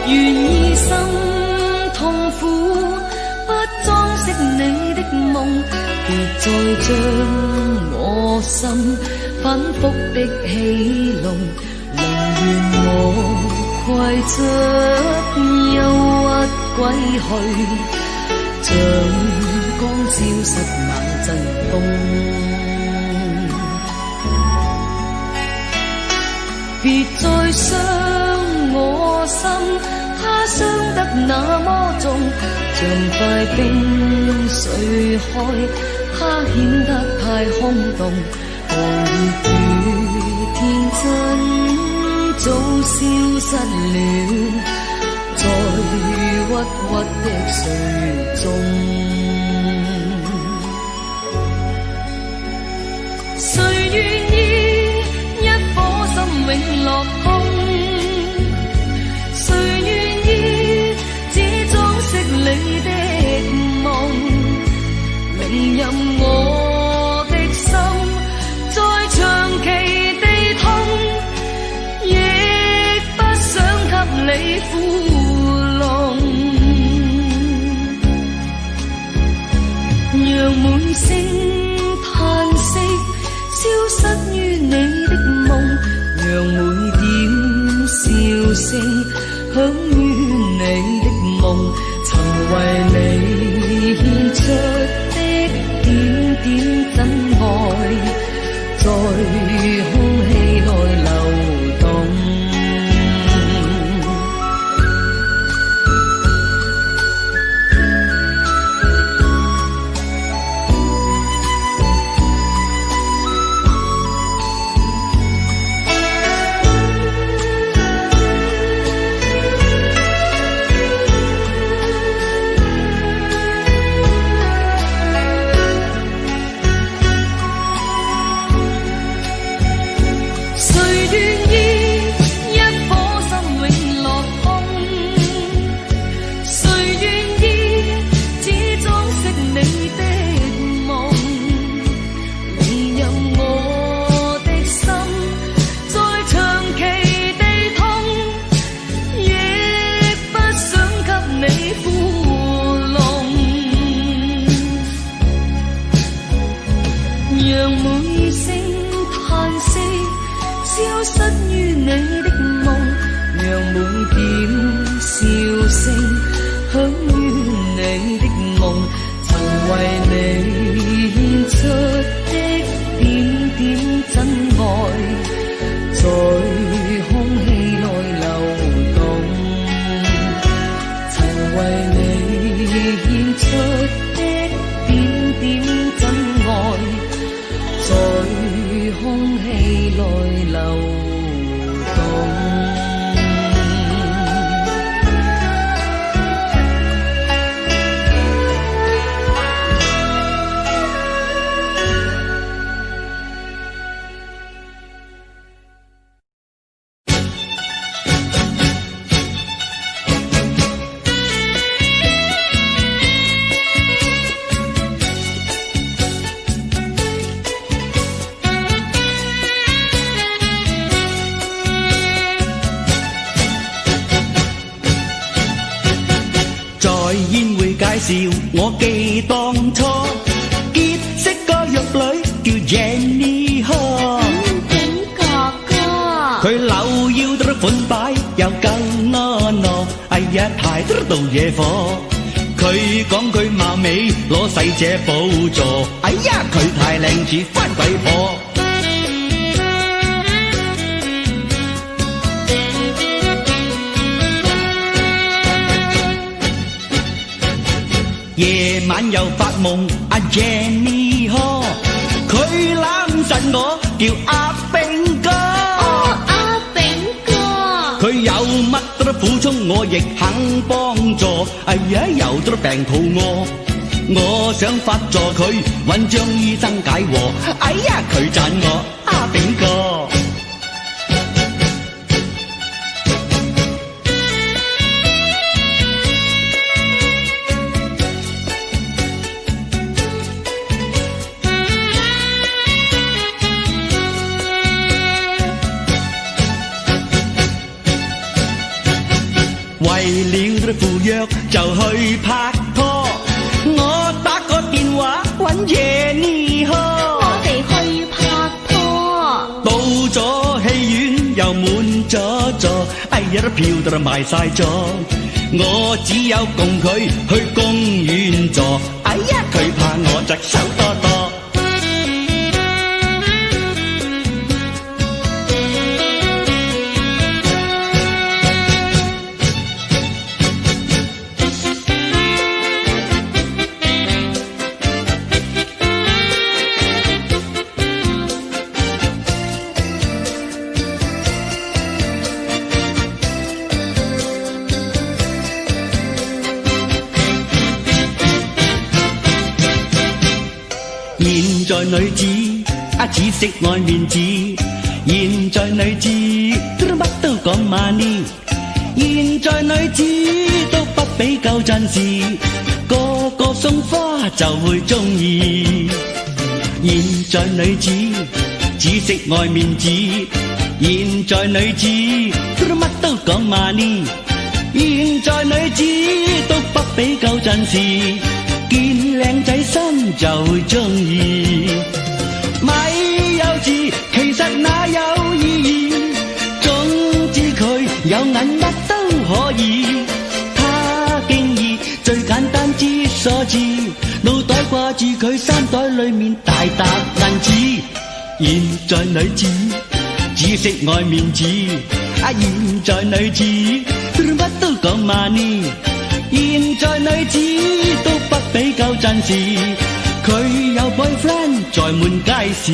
願意心痛苦，不裝飾你的夢，別再將我心反覆的戲弄，寧願我攜着憂鬱歸去，像剛消失那陣風。別再傷我心，它傷得那麼重，像塊冰碎開，它顯得太空洞，狂熱與天真早消失了，在鬱鬱的睡中。誰願意一顆心永落空？誰願意只裝飾你的夢？明任我的心再長期地痛，亦不想給你負弄，讓每聲嘆息消失於你的夢，讓每點笑聲響於你的夢，曾為你獻出的點點真愛，在空氣內流動。我記當初結識個玉女叫 Jenny Ho， 景哥哥，佢扭腰得款擺又夠婀娜，哎呀太得到野火。佢講佢貌美攞世姐寶座，哎呀佢太靚似番鬼婆。夜晚又發夢阿 Jenny Ho， 佢攬實我叫阿炳哥。哦，阿炳哥，佢有乜都苦衷，我亦肯幫助。哎呀，有咗病肚餓，我想發助佢，揾張醫生解和。哎呀，佢讚我阿炳哥。為了赴約就去拍拖，我打個電話揾夜呢呵。我哋去拍拖，到咗戲院又滿咗座，哎呀啲票都賣晒咗，我只有共佢去公園坐，哎呀佢怕我隻手多多。現在女子只識愛面子，現在女子乜都講 money， 現在女子都不比舊陣時，個個送花就會鍾意。現在女子只識愛面子，現在女子乜都講 money， 現在女子都不比舊陣時，見靚仔心就會鍾意。咪有字其實哪有意義，總之佢有銀乜都可以。他經已最簡單之所至，腦袋掛住佢衫袋裡面大沓銀紙。現在女子只識愛面子，現在女子乜都講 money， 現在女子都不比舊陣時，佢有 boyfriend 在滿街市。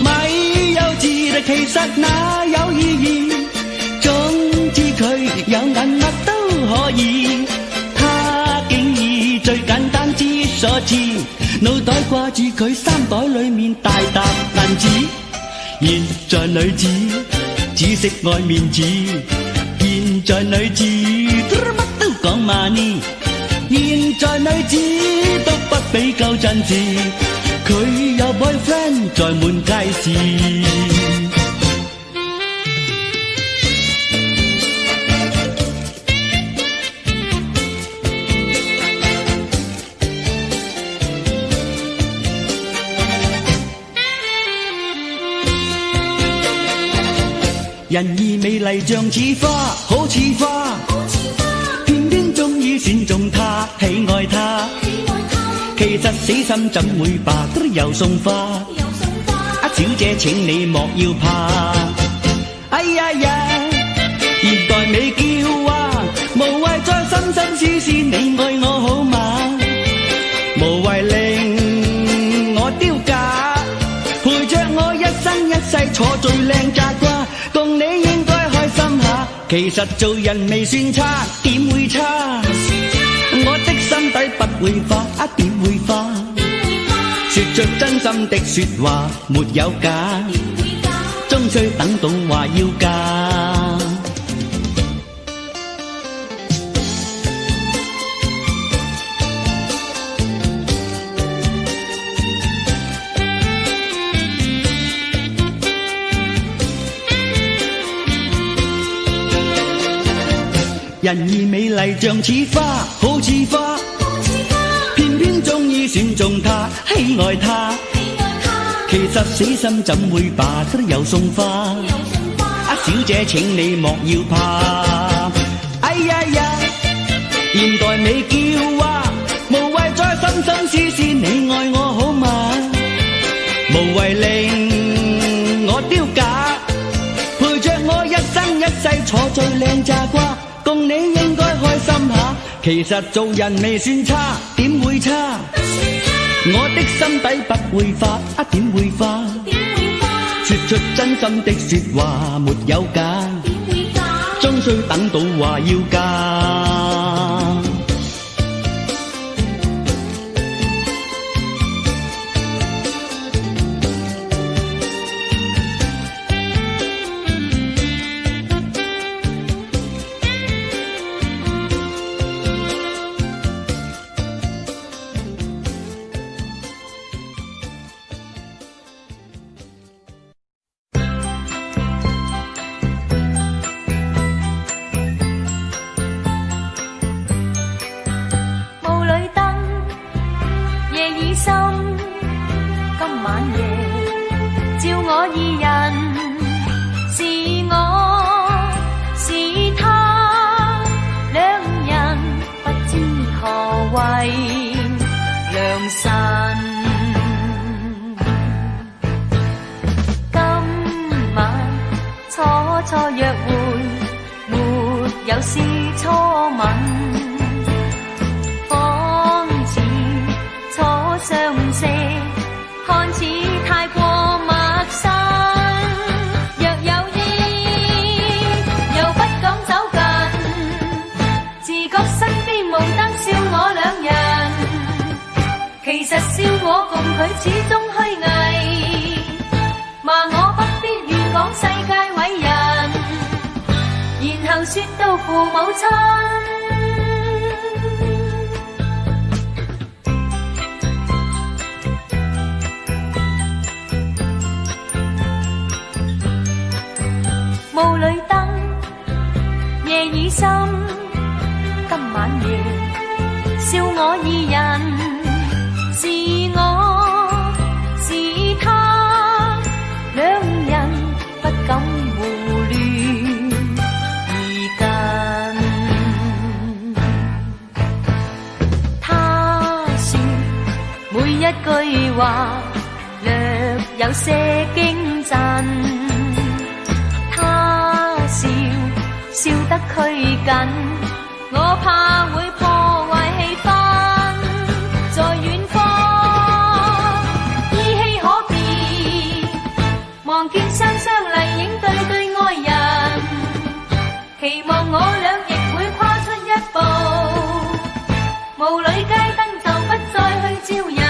咪有字其實哪有意義，總之佢有銀乜都可以。他竟以最簡單之所至，腦袋掛住佢衫袋裡面大沓銀紙。現在女子只識愛面子，現在女子乜都講 money， 現在女子都不比舊陣時，佢有 boyfriend 在滿街市。人兒美麗像似花，好似花，偏偏鍾意選中他，喜愛他。其實死心怎會白，又送花。小姐請你莫要怕。哎呀呀，現代美嬌啊，無謂再心心思思你愛我好嗎？無謂令我丟架，陪着我一生一世坐最靚炸瓜。共你應該開心下，其實做人未算差，點會差？我的心底不會化，點會化？說着真心的說話，沒有假，終須等到話要嫁。人兒美麗像似花，好似花，偏偏鍾意選中他，喜愛他。其實死心怎會罷，又送花。小姐請你莫要怕。哎呀呀，現代美嬌啊，無謂再心心思思你愛我好嗎？無謂令我丟架，陪着我一生一世坐最靚炸瓜。共你應該開心下，其實做人未算差，點會差？我的心底不會化，點會化？說出真心的說話，沒有假，終須等到話要嫁。有是初吻，仿似初相識，看似太過陌生。若有意，又不敢走近，自覺身邊無燈笑我兩人。其實笑我共佢始終虛偽，罵我不必語講世界偉人，然後說到父母親。霧裏燈，夜已深，今晚夜笑我二人，是我是他，兩人不敢胡亂而近。他說每一句話略有些驚震，笑得拘謹，我怕會破壞氣氛。在遠方，依稀可辨，望見雙雙麗影對對愛人，期望我倆亦會跨出一步，霧裏街燈就不再去招人，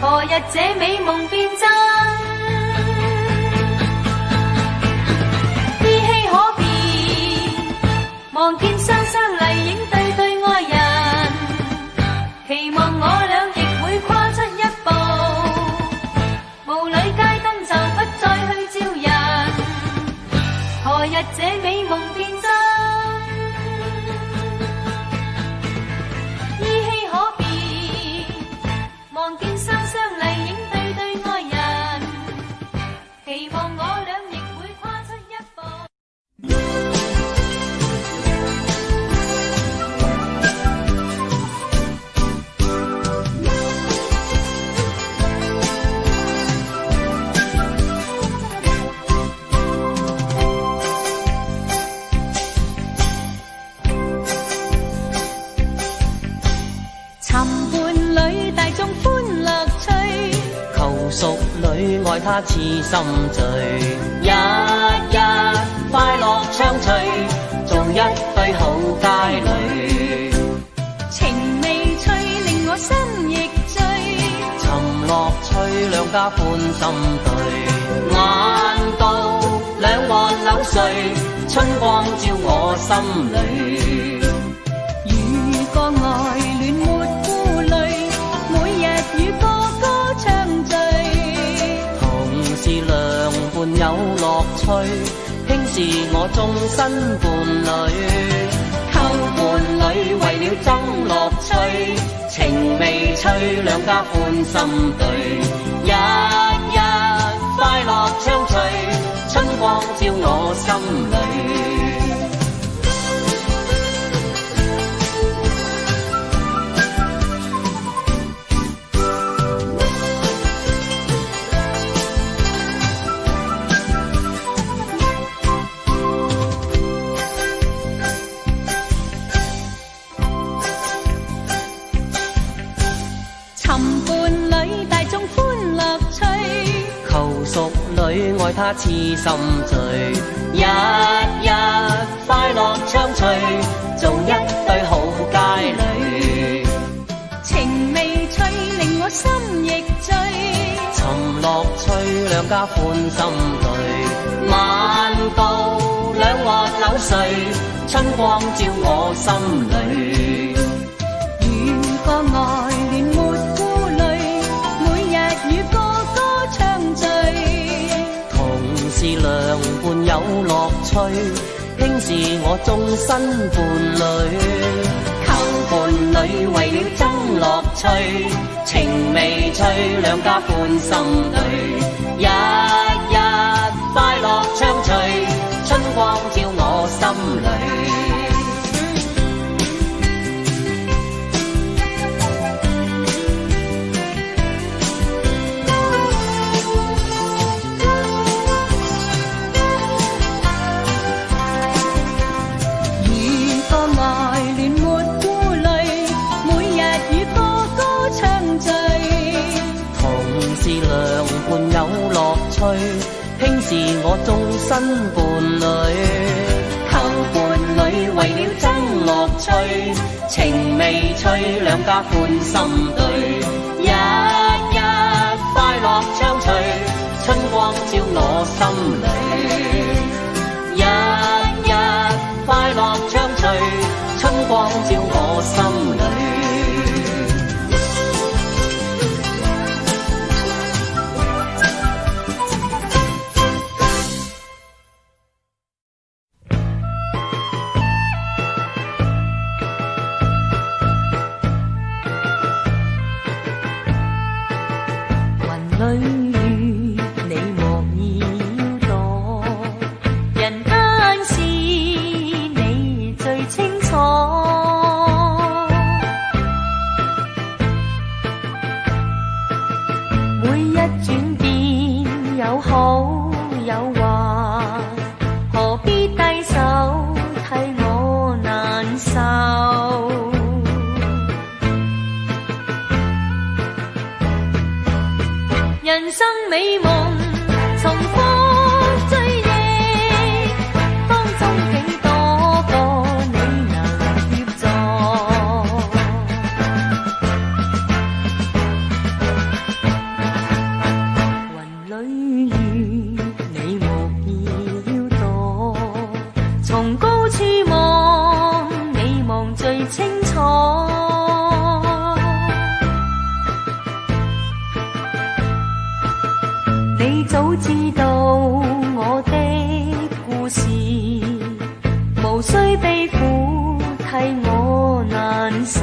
何日這美夢變真？望見雙雙麗影對對愛人，期望我倆亦會跨出一步，霧裏街燈就不再去招人，何日這美夢變真？依稀可辨，望見雙雙麗影對對愛人，期望我倆亦會跨出一步。淑女愛他似心醉，日日快樂暢隨，做一對好佳侶。情未翠令我心亦醉，尋樂趣兩家歡心對，眼到兩岸柳絮，春光照我心裏。如個愛戀沒顧慮，每日與歌歌暢聚。良伴有樂趣，輕是我終身伴侶。求伴侶為了爭樂趣，情未翠兩家歡心對，日日快樂暢隨，春光照我心裏。愛他似心醉，日日快樂暢隨，做一對好佳侶。情未翠令我心亦醉，尋樂趣兩家歡心對，晚到兩岸柳絮，春光照我心裏。如個愛戀沒顧慮，每日與歌歌暢聚。是良伴有樂趣，輕是我終身伴侶。求伴侶為了爭樂趣，情未翠兩家歡心對，日日快樂暢隨，春光照我心裏。兄是我終身伴侶。靠伴侶為了爭樂趣，情未催兩家歡心對，日日快樂暢隨，春光照我心裏。日日快樂暢隨，春光照我心裏。人生美夢重複追憶，當中幾多個你能協助？雲裏雨，你無意要躲，從高處望，你望最清楚。你早知道我的故事，無需悲苦替我難受。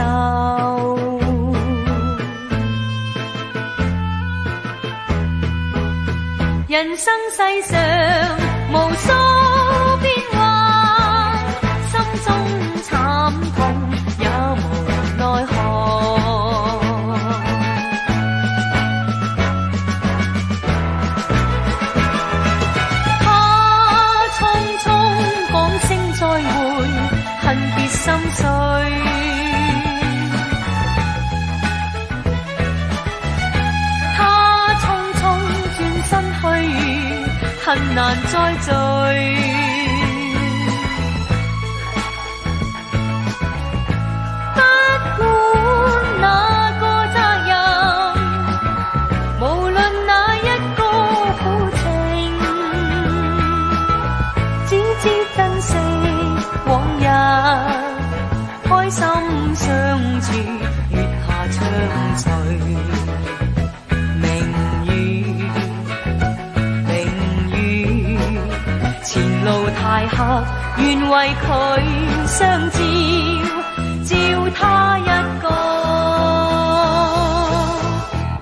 人生世上無數變幻，心中慘痛也無奈何。心碎，他匆匆轉身去，恨難再聚。不管哪個責任，無論哪一個苦情，只知珍惜往日。開心相處，月下暢隨。明月，前路太黑，願為佢相照，照他一個。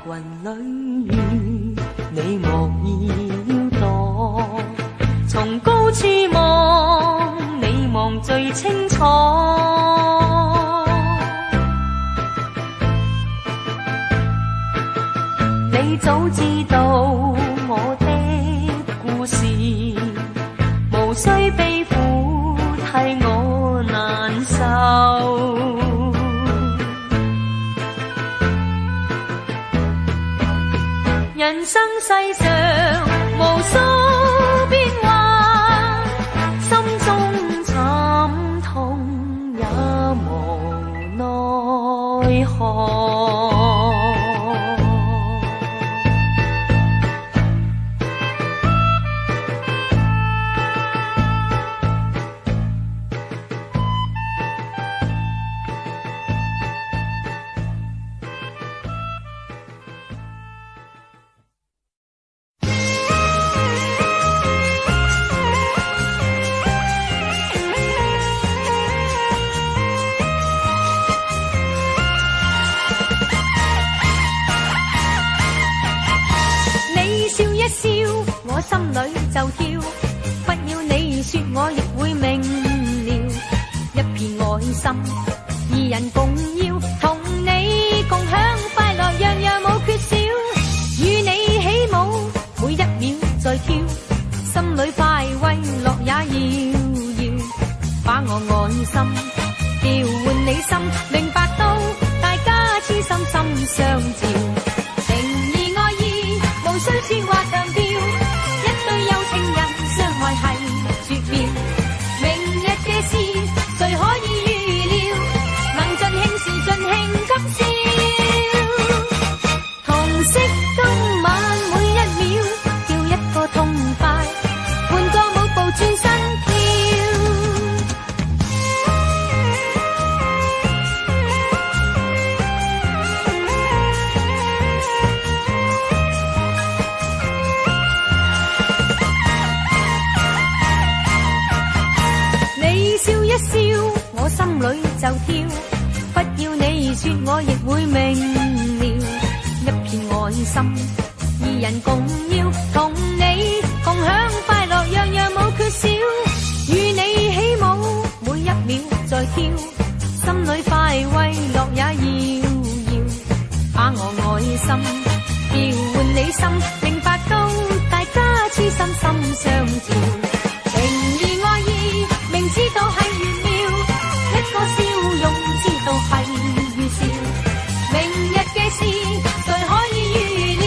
雲裏雨，你無意要躲，從高處望，你望最清楚。你早知道我的故事，無需悲苦替我難受。人生世上無數變幻，心中慘痛也無奈何。心裏就跳，不要你說我亦會明了。一片愛心，二人共要，同你共享快樂，樣樣冇缺少。與你起舞，每一秒在跳，心裏快慰樂也要，把我愛心調換你心，明白到大家痴心心相照。情義愛意，無需說話強調。我心裏就跳。不要你說，我亦會明了。一片愛心，二人共要，同你共享快樂，樣樣冇缺少。與你起舞，每一秒在跳，心裏快慰樂也要。把我愛心調換你心，明白到大家痴心心相照。情義愛意，明知道係玄妙，一個笑容知道係預兆。明日嘅事誰可以預料？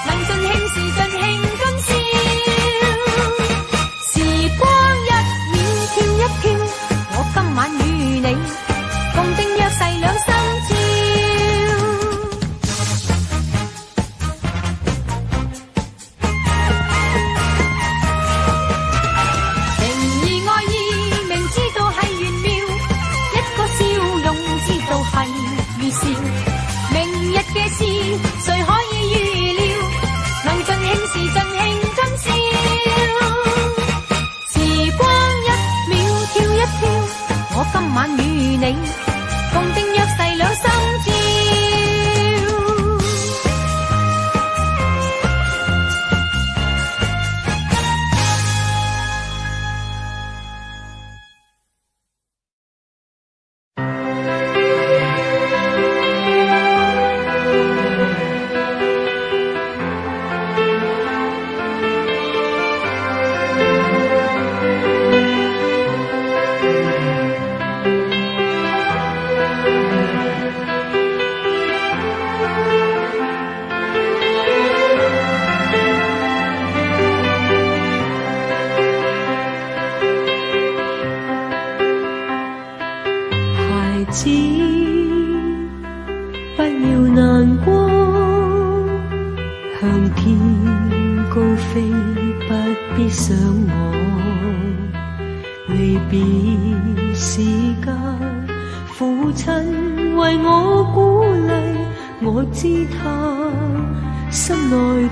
能盡興時盡興今宵。時光一秒跳一跳，我今晚與你共定約誓兩心照。事誰可以預料？能盡興時盡興今宵。時光一秒跳一跳，我今晚與你共定約誓兩心照。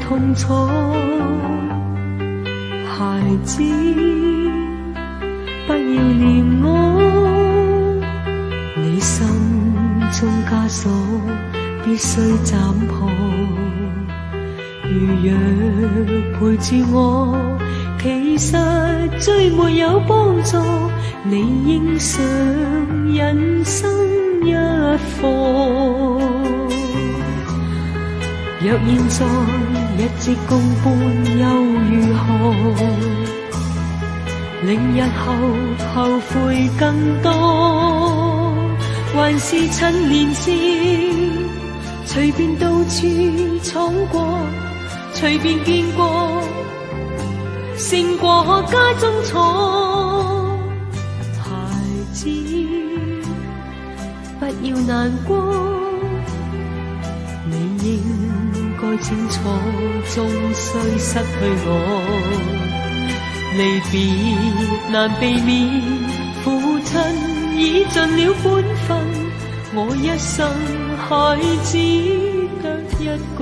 痛楚，孩子，不要念我，你心中枷鎖必須斬破。如若陪住我，其實最沒有幫助，你應上人生一課。若現在日夕共伴又如何？令日後後悔更多，還是趁年少，隨便到處闖過，隨便見過，勝過家中坐。孩子，不要難過，你應該清楚，終須失去我。離別難避免，父親已盡了本分，我一生孩子得一個。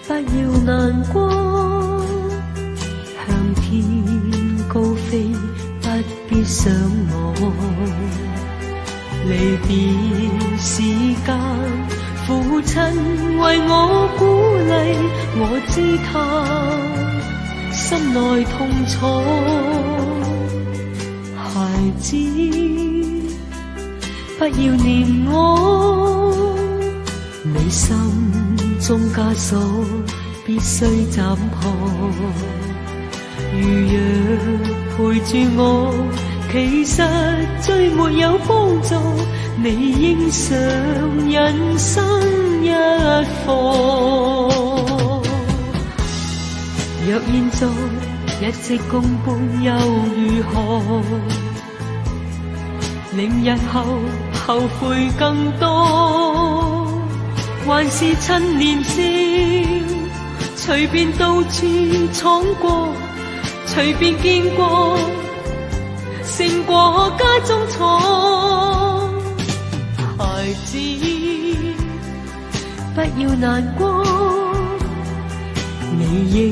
不要難過，向天高飛，不必想我。離別時間，父親為我鼓勵，我知他心內痛楚。孩子，不要念我，你心中枷鎖必須斬破。如若陪住我，其實最沒有幫助，你應上人生一課。若現在一直共伴又如何？令日後後悔更多，還是趁年少，隨便到處闖過，隨便見過，勝過家中坐。孩子，不要難過，你應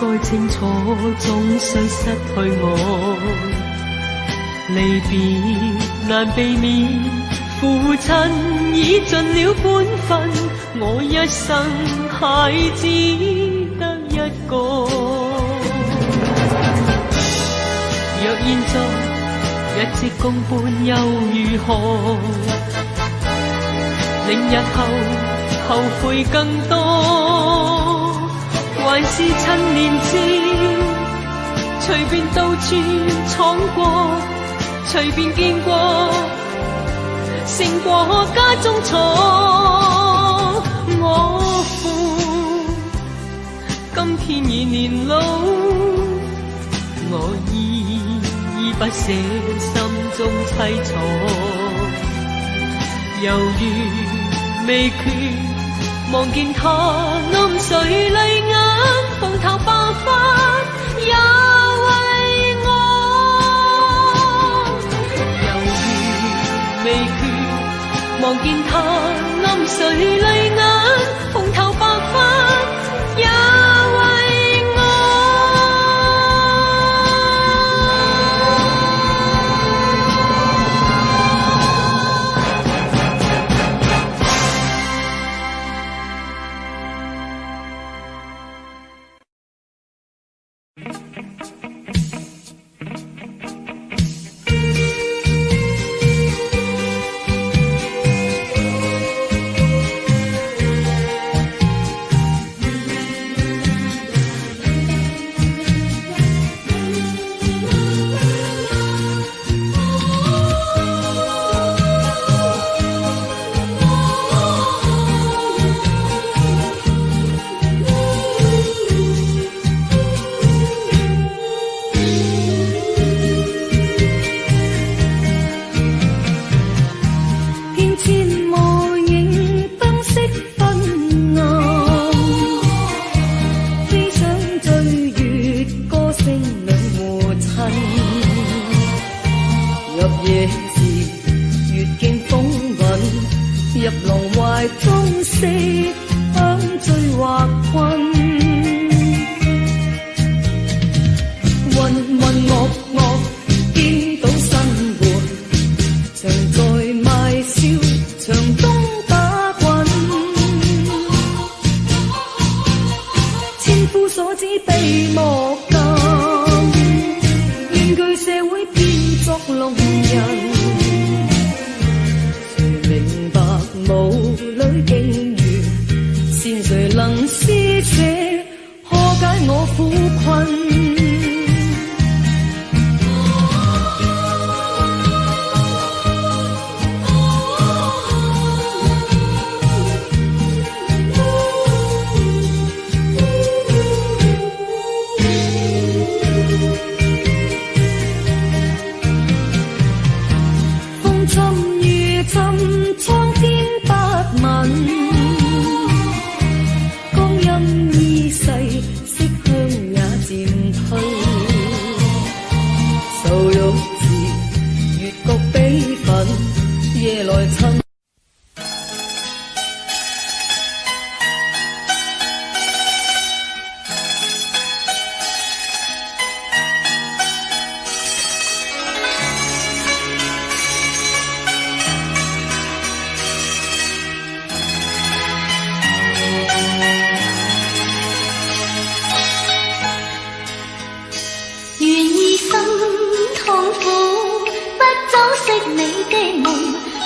該清楚，總須失去我。離別難避免，父親已盡了本分，我一生孩子得一個。若現在一直共伴又如何？令日後後悔更多，還是趁年少，隨便到處闖過，隨便見過，勝過家中坐。我父今天已年老，我依不捨，心中凄楚，猶如未決，望見他暗垂淚眼，蓬頭白髮也為我。猶如未決，望見他暗垂淚眼，蓬頭白髮也為我。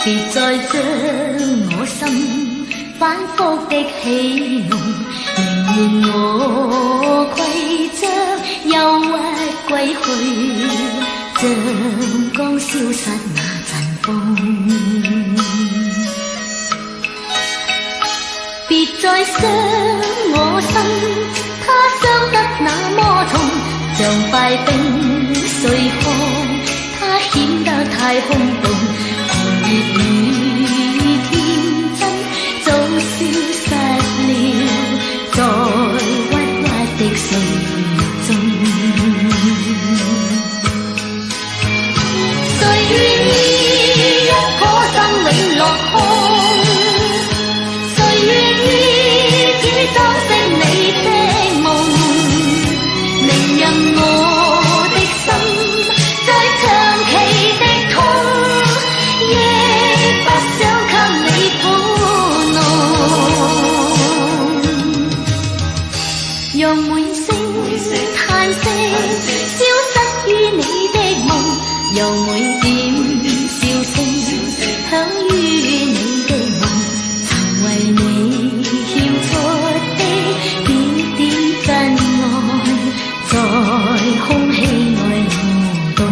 別再將我心反覆的戲弄，寧願我攜着憂鬱歸去，像剛消失那陣風。別再傷我心，他傷得那麼重，像空氣內流動。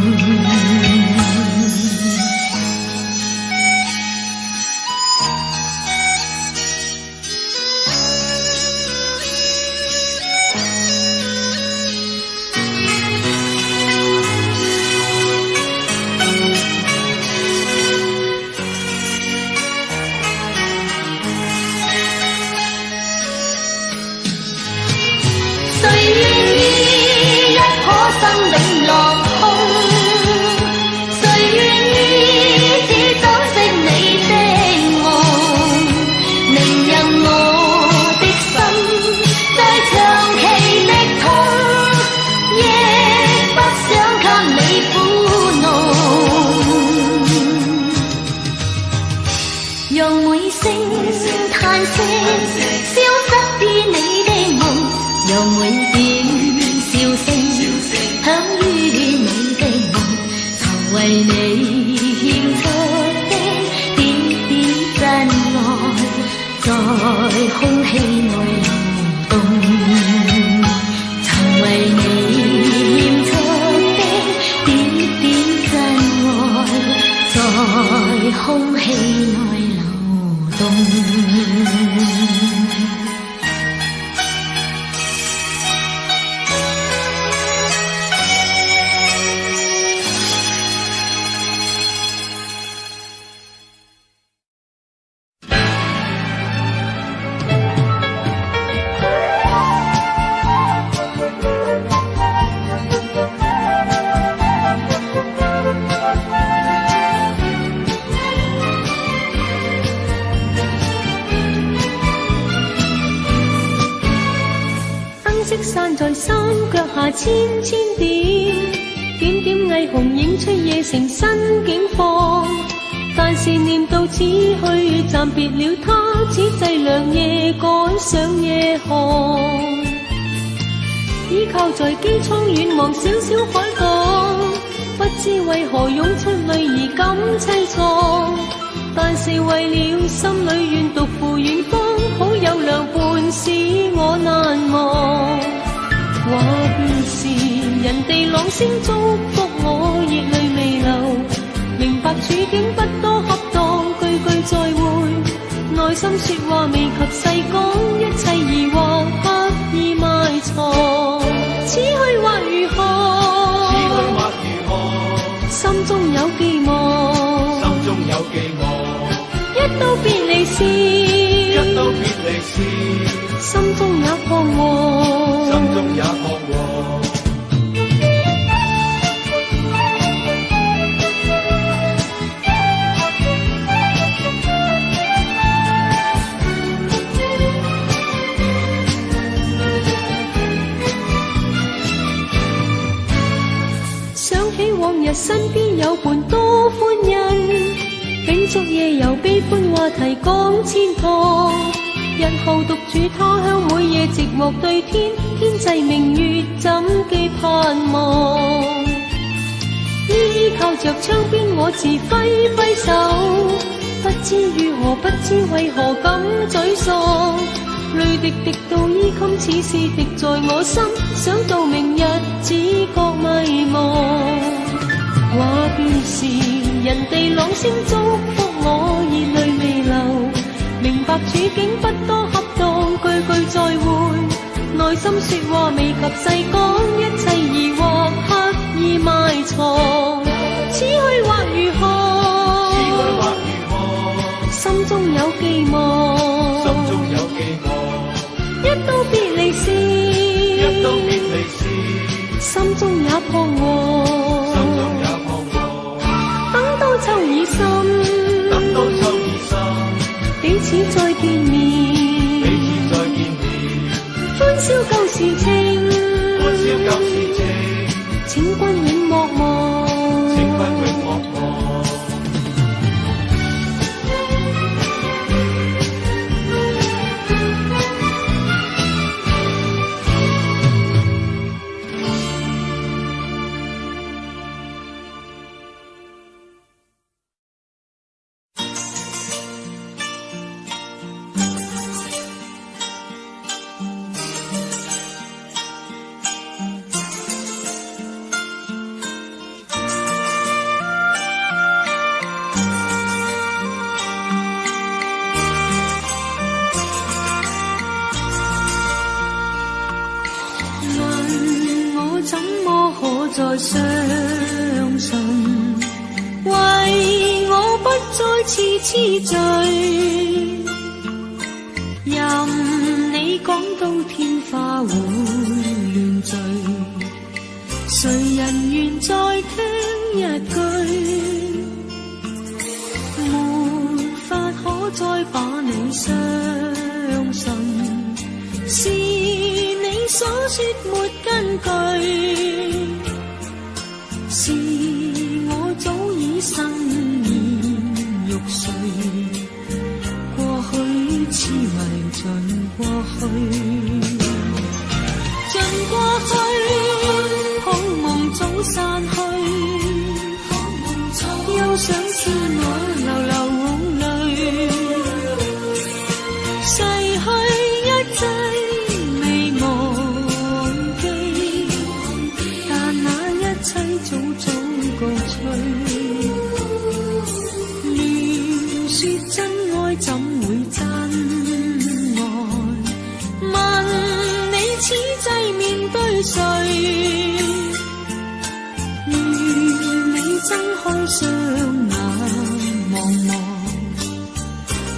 散在山腳下千千點，點點霓虹映出夜城新景況。但是念到此去暫別了他，此際良夜趕上夜航。依靠在機艙遠望小小海港，不知為何湧出淚兒感凄愴。但是為了心裏願獨赴遠方，好友良伴使我難忘。話便是人哋朗聲祝福我，熱淚未流，明白處境不多恰當，句句再會，內心說話未及細講，一切疑惑刻意埋藏。此去或如何？心中有寄望，一到別離時，心中也彷徨。想起往日身邊有伴多歡欣，秉燭夜遊悲歡話題講千趟。日後獨處他鄉，每夜寂寞對天，天際明月怎記盼望？依靠着窗邊我自揮揮手，不知如何，不知為何感沮喪。淚滴滴到衣襟，似是滴在我心，想到明日只覺迷茫。話便是人哋朗聲祝福我，熱淚未流，明白處境不多恰當，句句再會，內心說話未及細講，一切疑惑刻意埋藏。此去或如何？心中有寄望。一到別離時，心中也彷徨。等到秋已深，彼此再見面，歡笑舊時情，請君永莫忘。再相信，為我不再次痴醉，任你講到天花會亂墜，誰人願再聽一句？沒法可再把你相信，是你所說沒根據，是我早已生厭欲睡，過去痴迷盡過去，盡過去，好夢早散去，又想見我流流夢淚，逝去一切未忘記，但那一切早早告吹，亂說真愛怎會真愛？問你此際面對誰？願你睜開雙眼望望，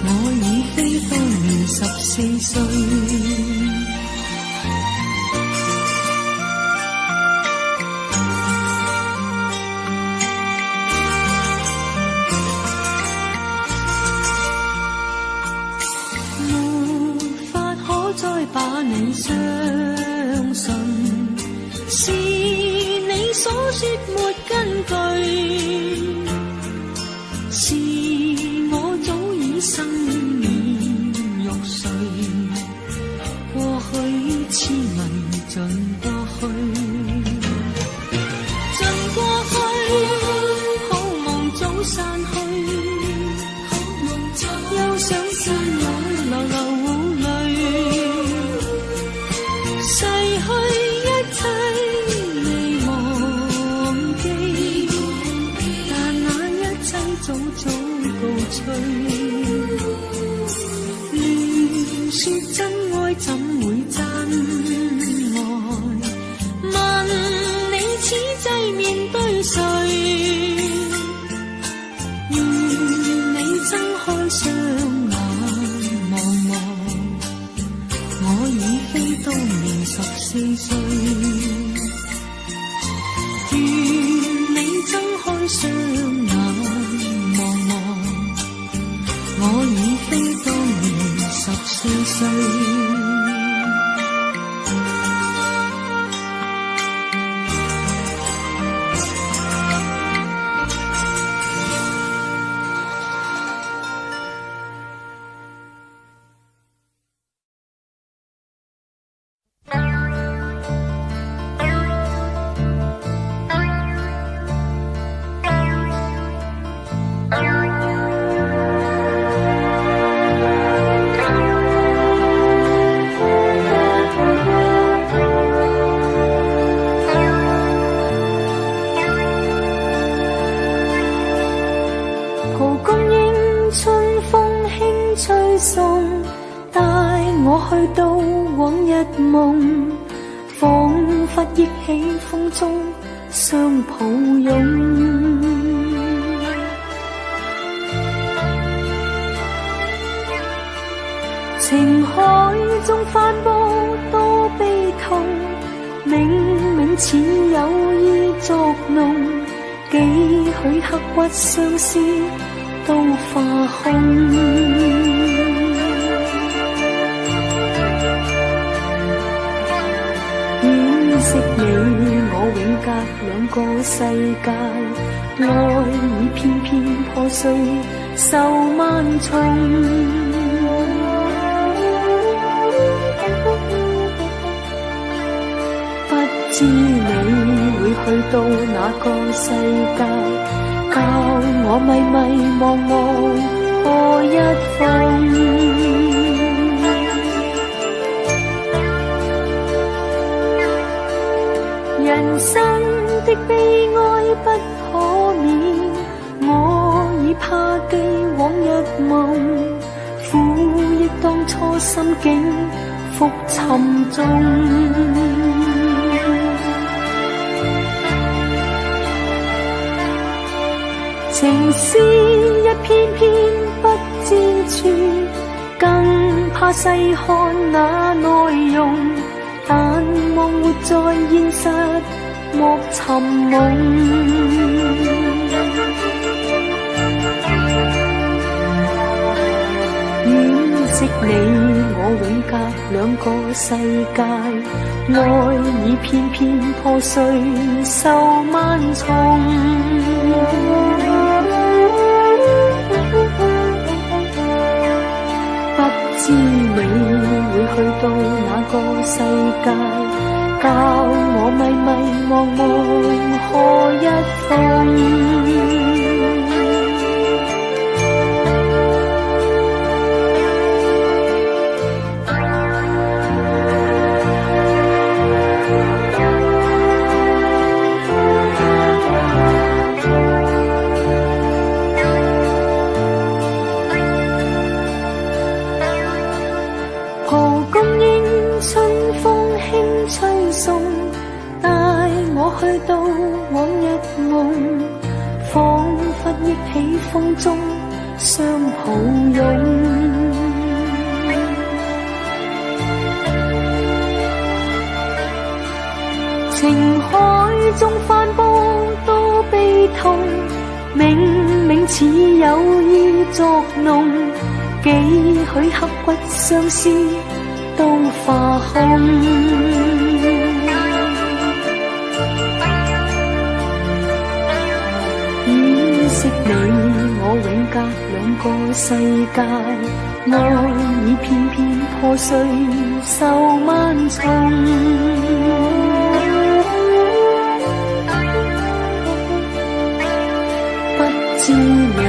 我已非當年14歲。把你相信，是你所說沒根據，是我早已生厭欲睡，過去痴迷盡過去，盡過去，好夢早散去，又想見我流流夢淚，逝去一切未忘記，但那一切早早告吹，亂說真愛怎會真愛？問你此際面對誰？願你睜開雙眼望望，我已非當年14歲，願你睜開雙眼望望，我已非當年14歲。憶起風中相抱擁，情海中翻波多悲痛，冥冥似有意作弄，幾許刻骨相思都化空。惜你我永隔兩個世界，愛已偏偏破碎受萬重。不知你會去到哪個世界，教我迷迷惘惘何一方。人生的悲哀不可免，我已怕記往日夢，苦憶當初心境復沉重。情诗一篇篇不知處，更怕細看那內容，但望活在現實莫尋夢。惋惜你我永隔兩個世界，愛已偏偏破碎受萬重。不知你會去到哪個世界，教我迷迷惘惘何一逢。去到往日夢，彷彿憶起風中相抱擁。情海中翻波多悲痛，明明似有意作弄，幾許刻骨相思都化空。惜你我永隔兩個世界，愛已偏偏破碎受萬重。不知你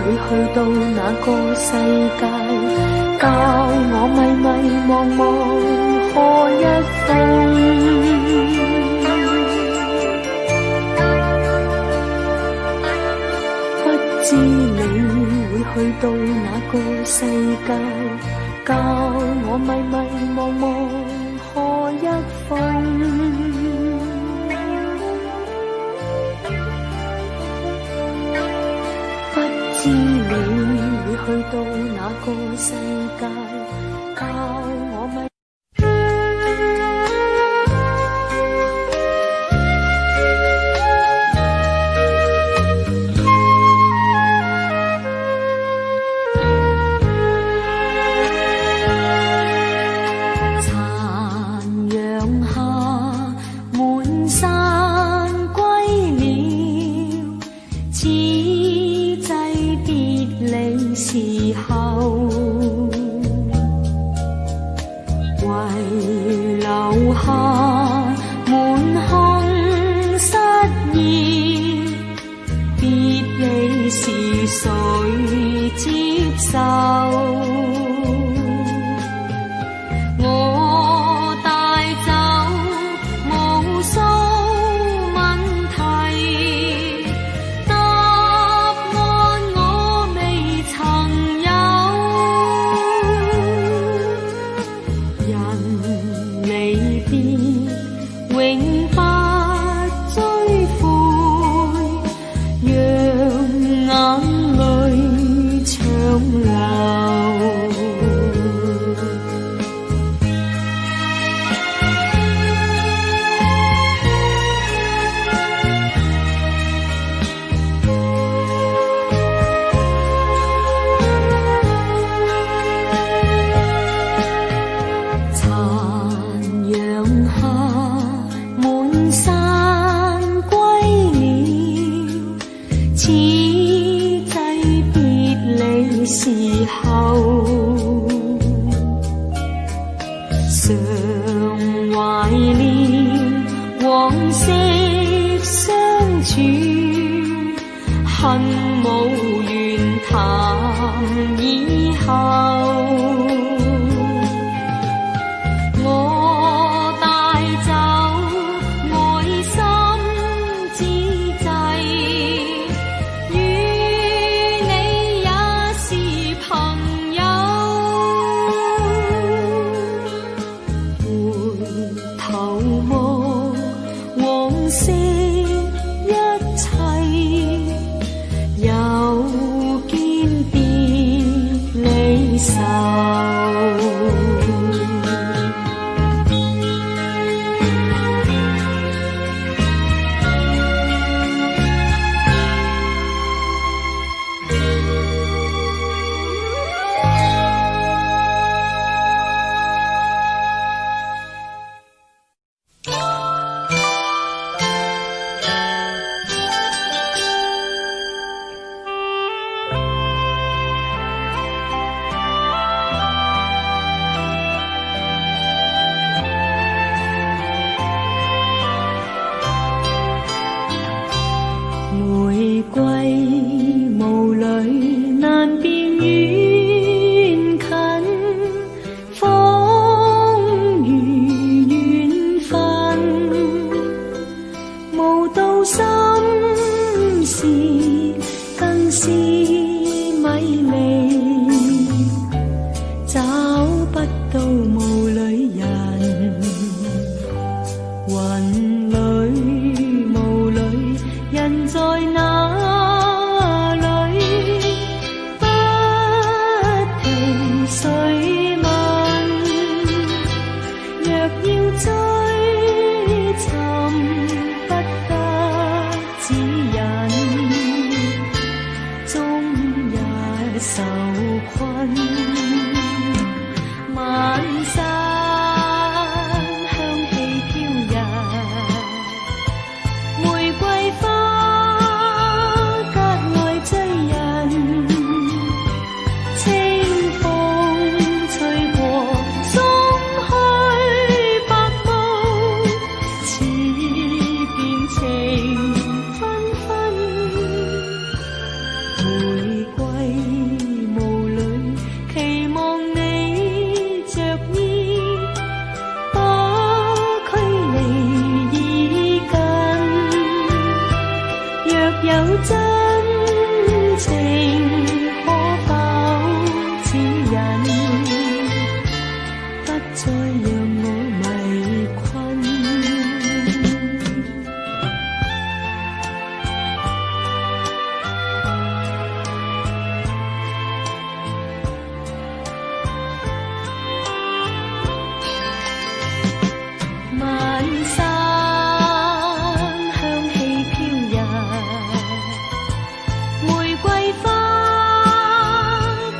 會去到哪個世界，教我迷迷惘惘何一逢。知你會去到哪個世界，教我迷迷惘惘何一逢。不知你會去到哪個世界，教我迷。往昔一切。心事，更是迷離，找不到霧裏人，雲裏霧裏人在哪裏？不停睡問，若要追尋不得指引，終也受困。晚山香氣飄逸，玫瑰花格外醉人，清風吹過鬆開白霧，似變情紛紛。玫瑰霧裏期望你着衣，把距離已近。若有真情，可否指引？不再讓我迷困。晚山香氣飄逸，玫瑰花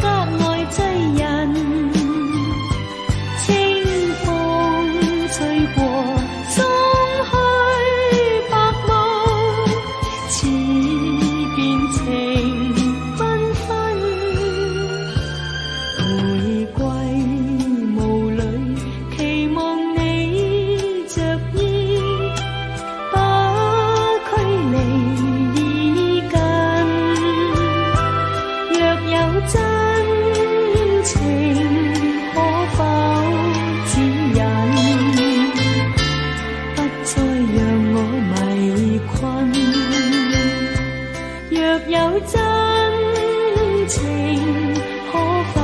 格外醉人，清風吹過鬆開白霧，似變情紛紛。玫瑰霧裏期望你着衣，把距離已近。若有真情，可否指引？不再讓我迷困。若有真情，可否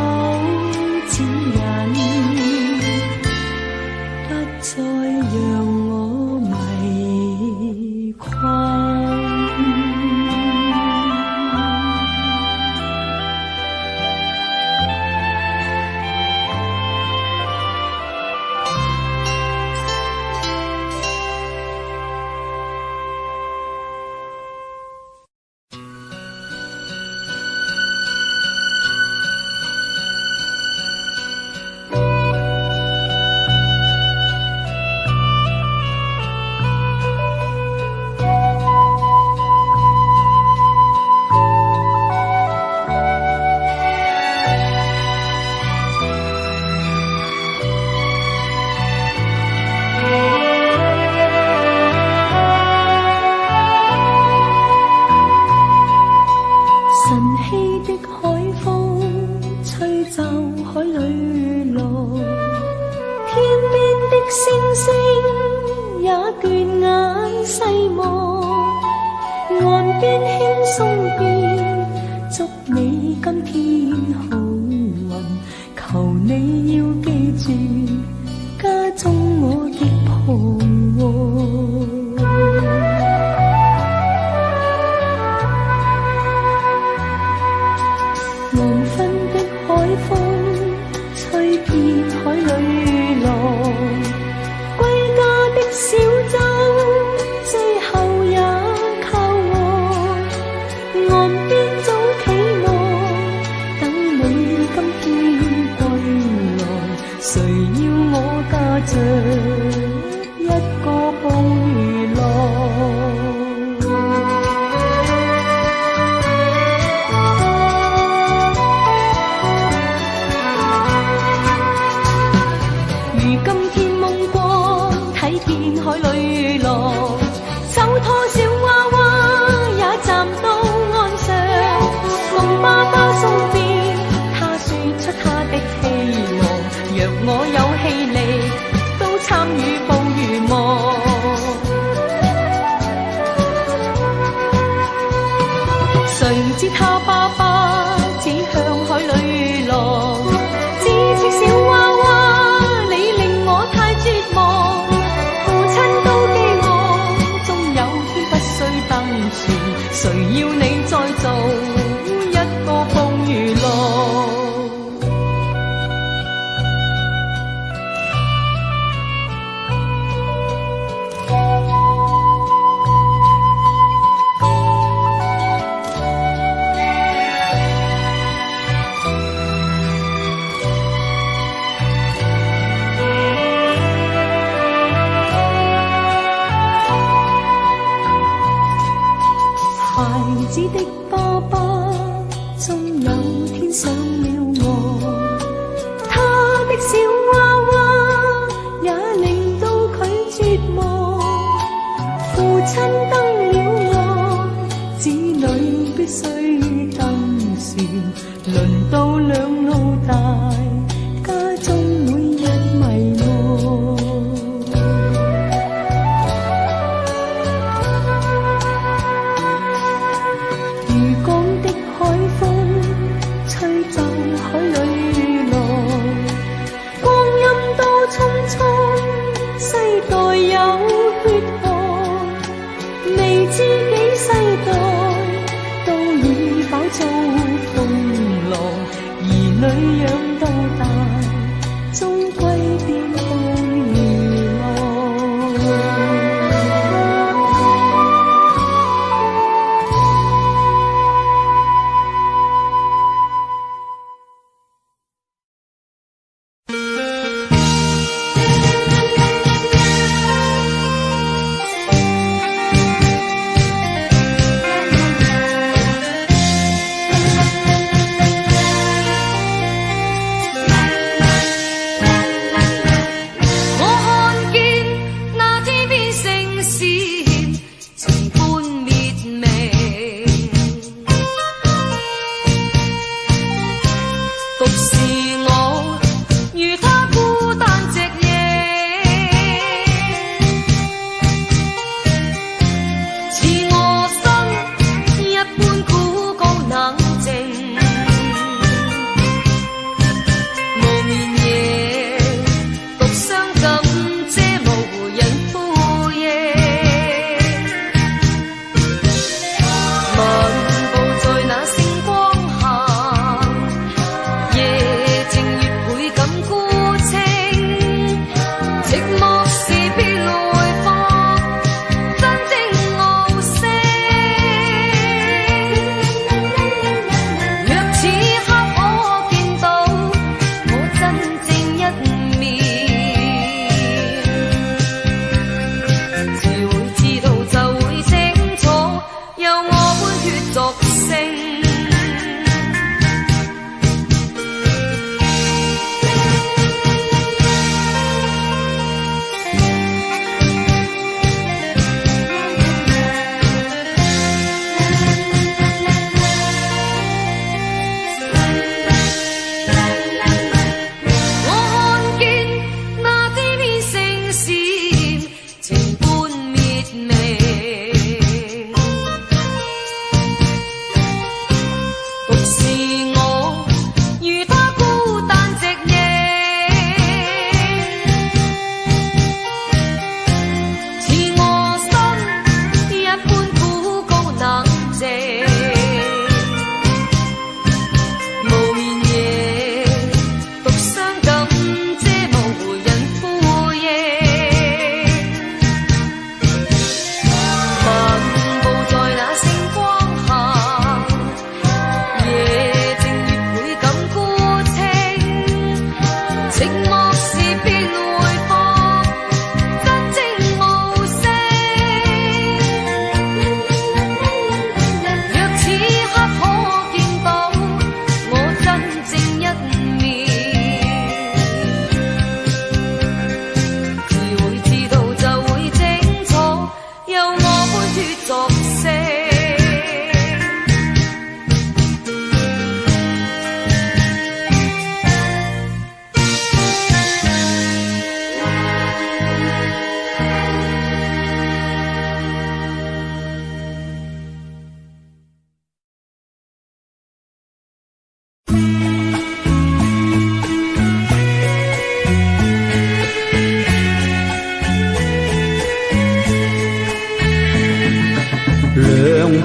指引？不再讓我迷困。晨曦的海風吹奏海裏來，天邊的星星也倦眼細望，岸邊輕鬆變，祝你今天好運，求你要記住家中我的彷徨。黃昏的海風吹遍海裏來，歸家的小舟最後也靠岸，谁知他爸爸只向海里落，只斥小娃娃，你令我太绝望。父亲都饥饿，终有天不需登船，谁要你再做一个风雨浪？孩子的爸爸终有天想了我，他的小娃娃也令到佢絕望。父親登了岸，子女必須登船，輪到兩老大，家中每日迷惘。知己世代都已飽遭風浪，兒女養到大，終歸變到兒郎。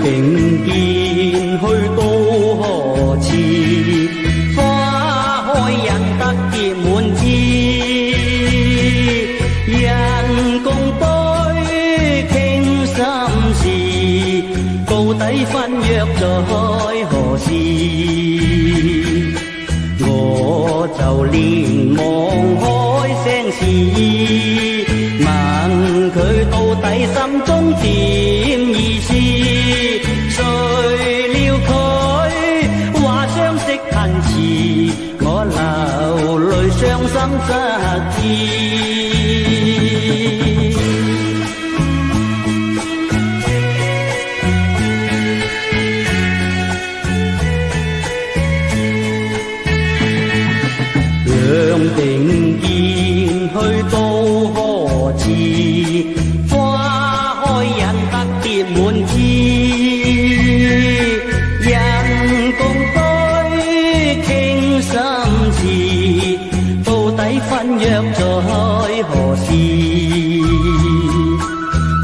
并肩去到何處？花開引得結滿枝，人共對傾心事，到底分約在何時？我就連忙開聲示意，問佢到底心中點意思？誰料佢話相識恨遲，我流淚傷心失意。並肩去到何處？花開引得結滿枝，人共對傾心事，到底分約在何時？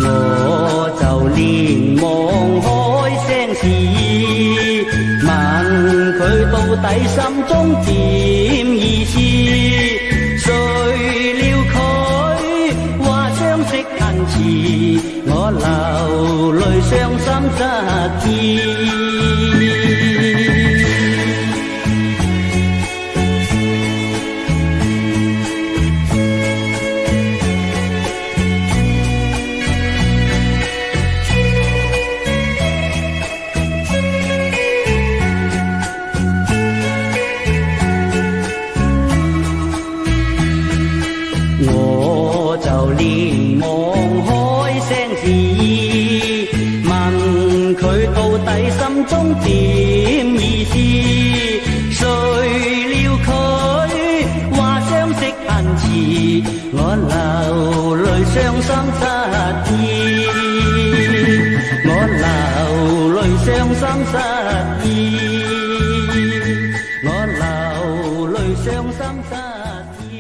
我就連忙開聲示意，問佢到底心中點意思？誰料佢話相識恨遲，我流淚傷心失意。我就連忙開聲示意，問佢到底心中點意思？誰料佢話相識恨遲，我流淚傷心失意，我流淚傷心失意，我流淚傷心失意。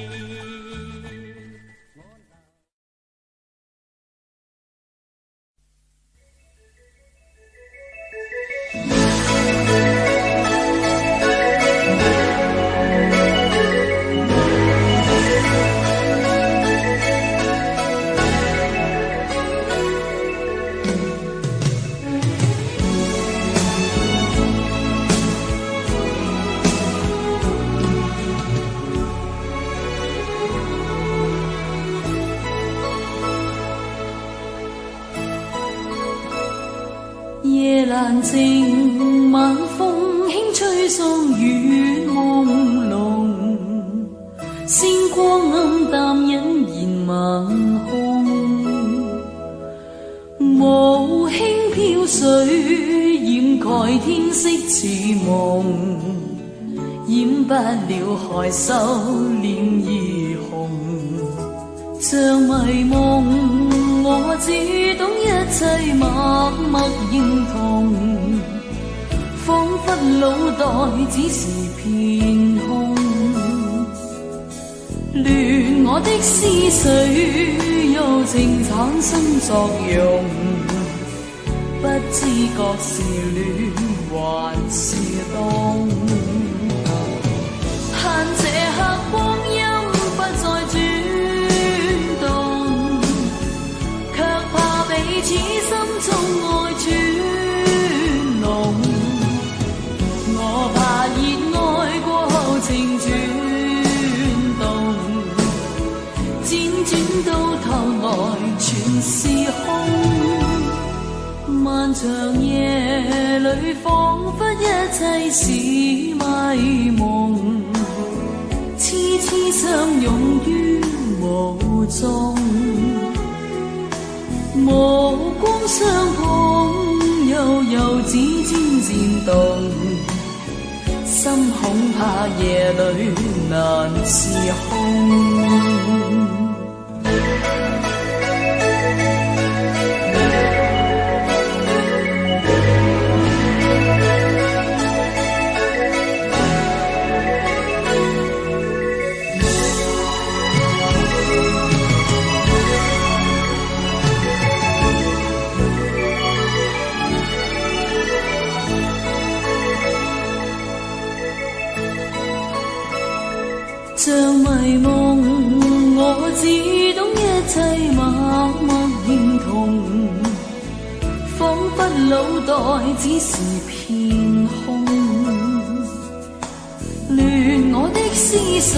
夜闌靜，晚風輕吹送雨朦朧，星光暗淡隱然晚空，霧輕飄水掩蓋天色似夢，掩不了害羞臉兒紅，像迷夢。我只懂一切默默認同，彷彿腦袋只是片空，亂我的思緒柔情產生作用，不知覺是戀還是凍，盼這刻光陰不再轉彼此心中愛轉濃，我怕熱愛過後情轉動，輾轉到頭來全是空。漫長夜裏彷彿一切是迷夢，痴痴相擁於霧中。無光相碰，悠指尖漸動，心恐怕夜裏難是空。共，仿佛腦袋只是片空，亂我的思緒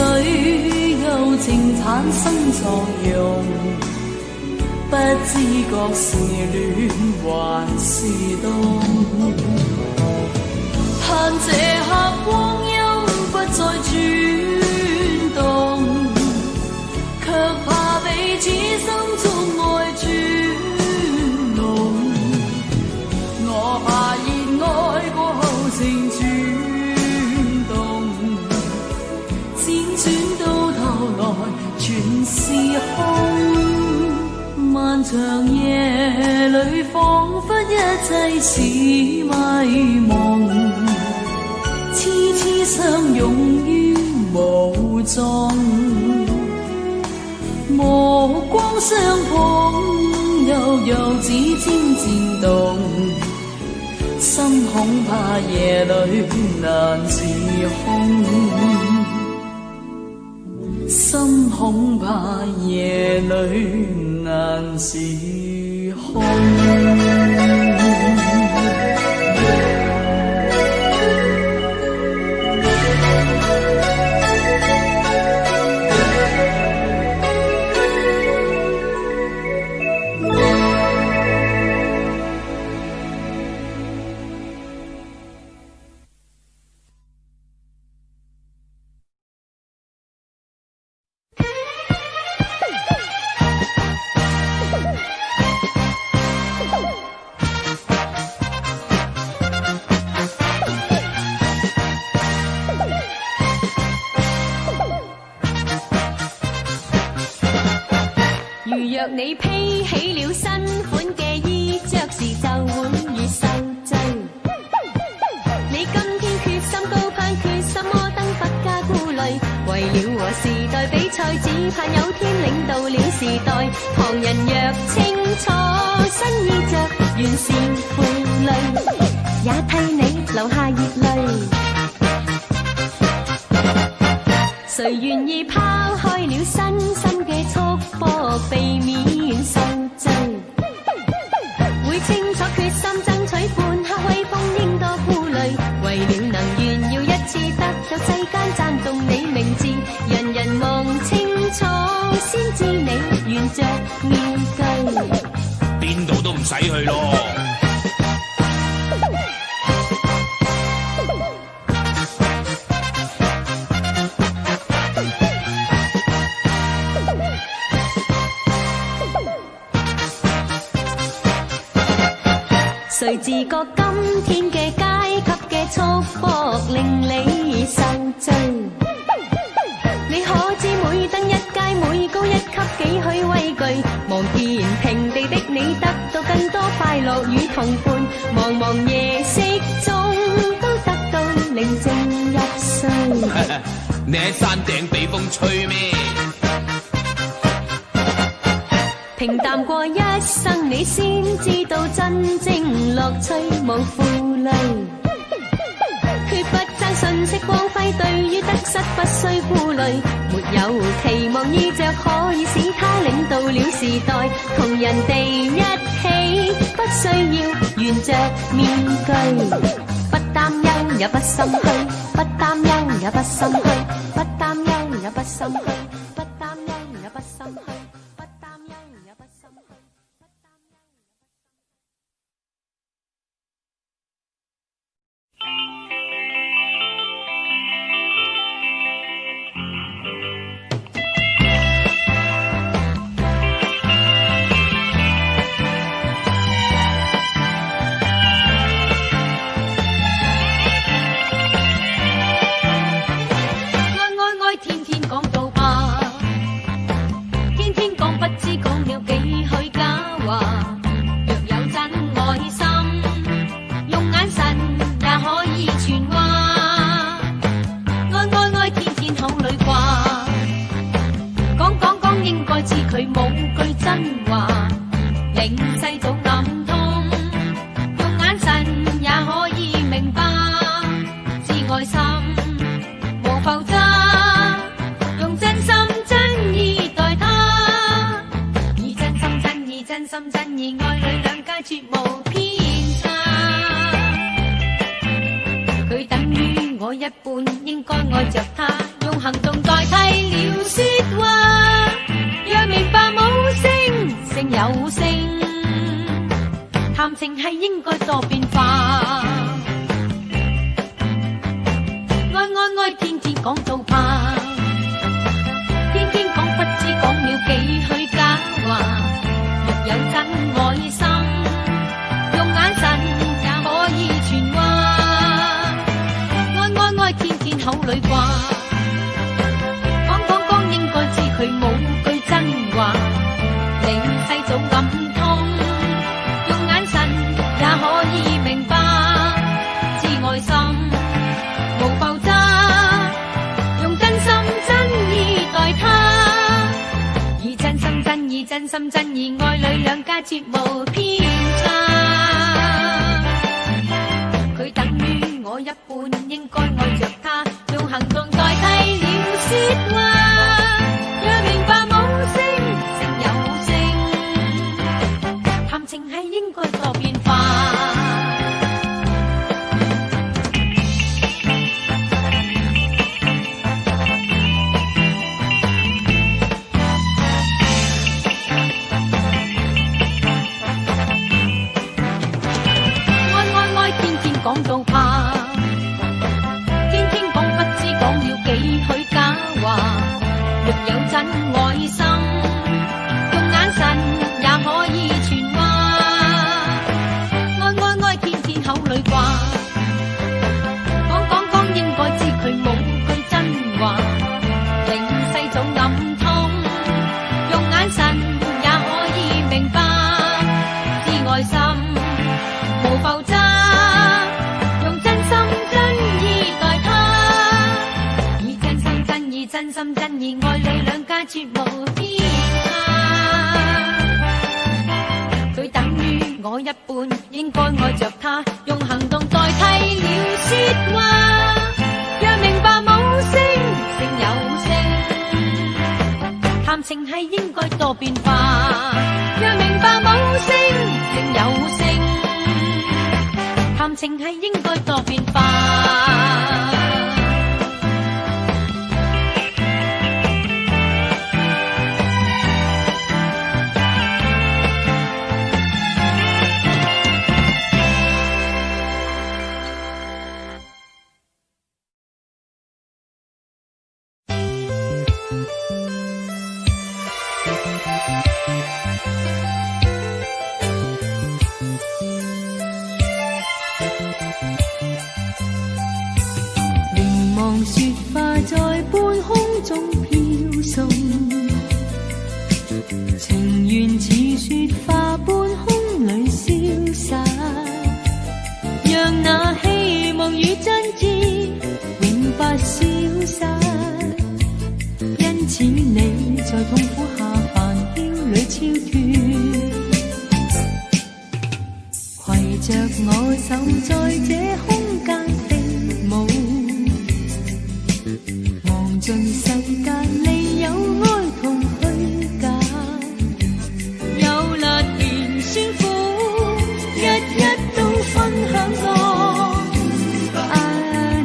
柔情產生作用，不知覺是戀還是凍，盼這刻光陰不再轉動，卻怕彼此心中愛轉濃，我怕熱愛過後成轉動，輾轉到頭來全是空。漫長夜裏，彷彿一切是迷夢，痴痴相擁於無蹤，目光相碰，悠悠指尖漸動，心恐怕夜裏難自控，心恐怕夜裏難自控。若你披起了新款嘅衣，着時就會越受罪。你今天決心高攀，決心摩登不加顧慮，為了和時代比賽，只盼有天領導了時代。旁人若清楚新衣着，原是負累，也替你流下熱淚。誰願意拋開了身心嘅束縛，避免受罪？會清楚決心爭取半刻威風，應多顧慮。為了能炫耀一次，得到世間讚頌你名字，人人望清楚先知你沿着面具。邊度都唔使去咯。誰自覺今天嘅階級嘅束縛令你受罪？你可知每登一階，每高一級，幾許畏懼？望見平地的你，得到更多快樂與同伴。茫茫夜色中，都得到寧靜入睡。你喺山頂俾風吹咩？平淡過一生，你先知道真正樂趣無負累。決不爭信息光輝，對於得失不需顧慮。沒有期望衣着可以使他領導了時代，同人哋一起，不需要沿着面具。不擔憂也不心虛，不擔憂也不心虛，不擔憂也不心虛，不擔憂也不心虛。天天講到吧。而愛侶兩家絕無偏差。佢等於我一半，應該愛着他，用行動代替了説話，讓明白無聲勝有聲，談情係應該多變化。愛天天講到怕，天天講不知講了幾許假話。若有真愛心，用眼神也可以傳話。愛天天口裏掛，講應該知佢冇句真話。離世早暗通，用眼神也可以明白，知愛心無浮渣。真心真意愛侶兩家絕無偏差。佢等於我一半，應該愛着他，用行動代替了説話，讓明白無聲勝有聲，談情係應該多變化。講到怕，天天講不知講了幾許假話。若有真愛心，用眼神也可以傳話。愛天天口裏掛，講應該知佢冇句真話。令世早暗通，用眼神也可以明白，知愛心無浮渣。真心真意愛侶兩家絕無偏差。佢等於我一半，應該愛着他，用行動代替了説話，讓明白無聲勝有聲，談情係應該多變化。讓明白無聲勝有聲，談情係應該多變化。雪花在半空中飄送，情緣似雪花般空裏消散，讓那希望與真摯永不消失。因此你在痛苦下煩囂裏超脫，攜着我手在這空間飛舞。盡世間未有哀痛虛假，有辣甜酸苦，一都分享過。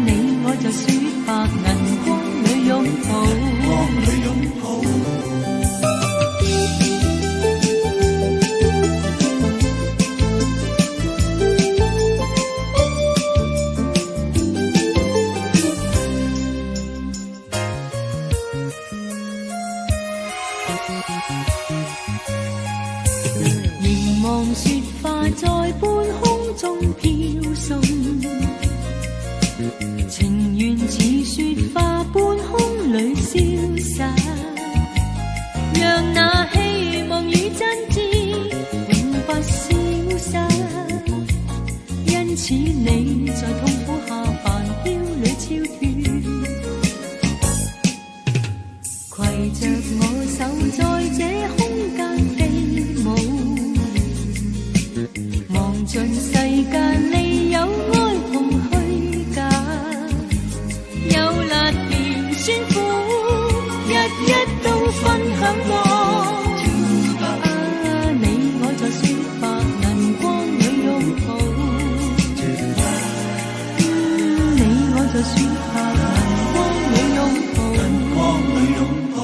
你我在雪白銀光裏擁抱。凝望雪花在半空中飄送，情緣似雪花般空裏消散，讓那希望與真摯永不消失。因此你在痛苦下煩囂裏超脫，攜着我手在這空間飛舞。望盡世間未有哀痛虛假，有辣甜酸苦，一都分享過。你我在雪雪下光里擁抱，光里擁抱。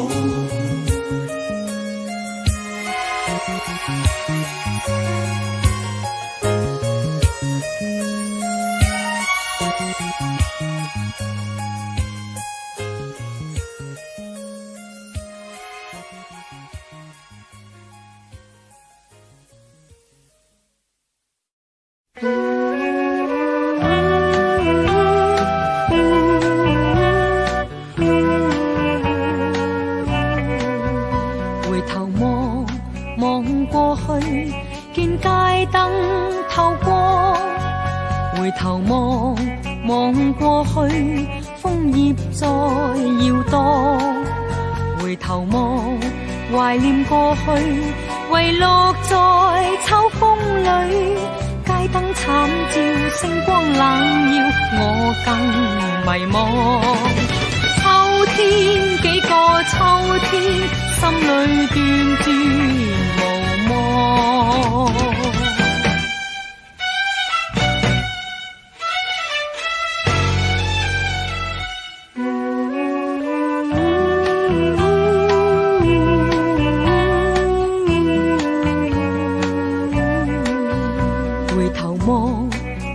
回頭望望過去，見街燈透光。回頭望望過去，楓葉在搖盪。回頭望懷念過去，遺落在秋風裏。街燈慘照，星光冷耀，我更迷惘。秋天幾個秋天，心裏斷斷無望。回頭望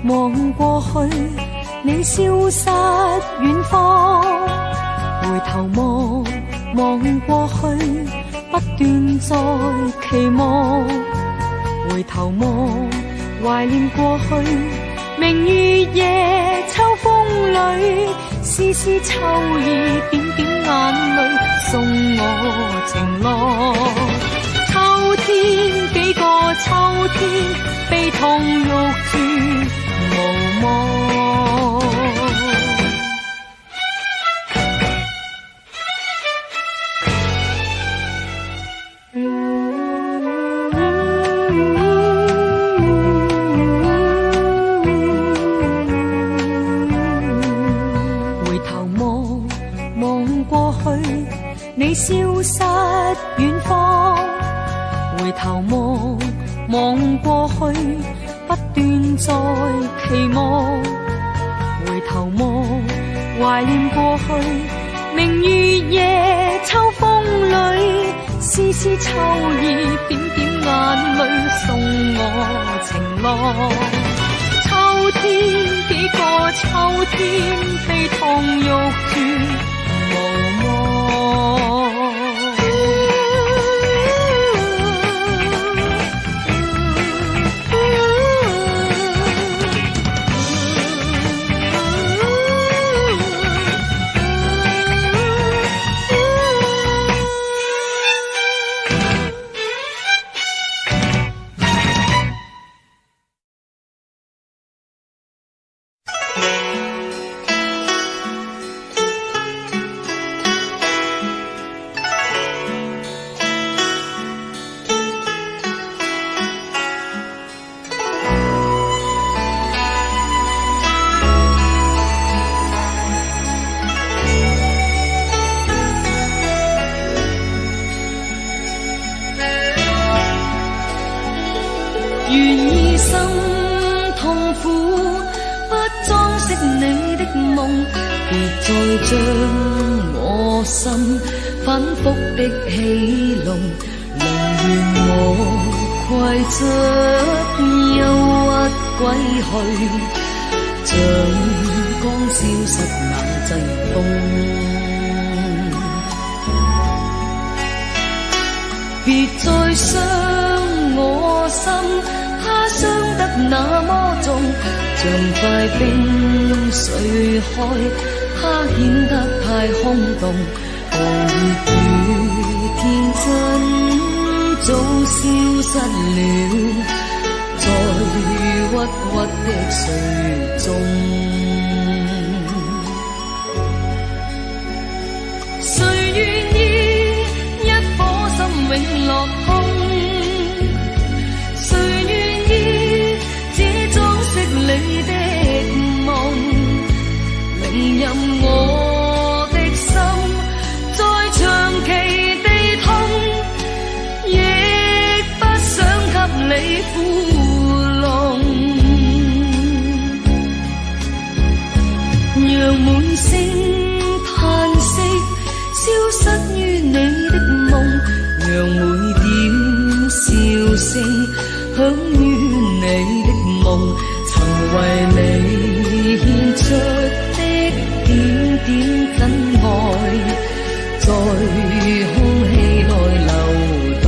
望過去，你消失遠方。回頭望望過去，不斷在期望。回頭望懷念過去，明月夜秋風裏，絲絲秋意點點眼淚，送我情郎。秋天幾個秋天，悲痛欲絕無望。你消失遠方，回頭望望過去，不斷在期望。回頭望懷念過去，明月夜秋風裏，絲絲秋意點點眼淚，送我情郎。秋天幾個秋天，悲痛欲絕無望。願意心痛苦，不裝飾你的夢，別再將我心反覆的戲弄。寧願我攜着憂鬱歸去，像剛消失那陣風。別再傷我心，它傷得那麼重，像塊冰水開，它顯得太空洞。狂熱與天真早消失了，在鬱鬱的水中。誰願意一顆心永落空？誰願意只裝飾你的夢？寧任我的心再長期地痛，亦不想給你負弄。聲，響於你的夢，曾為你獻出的點點真愛，在空氣內流動。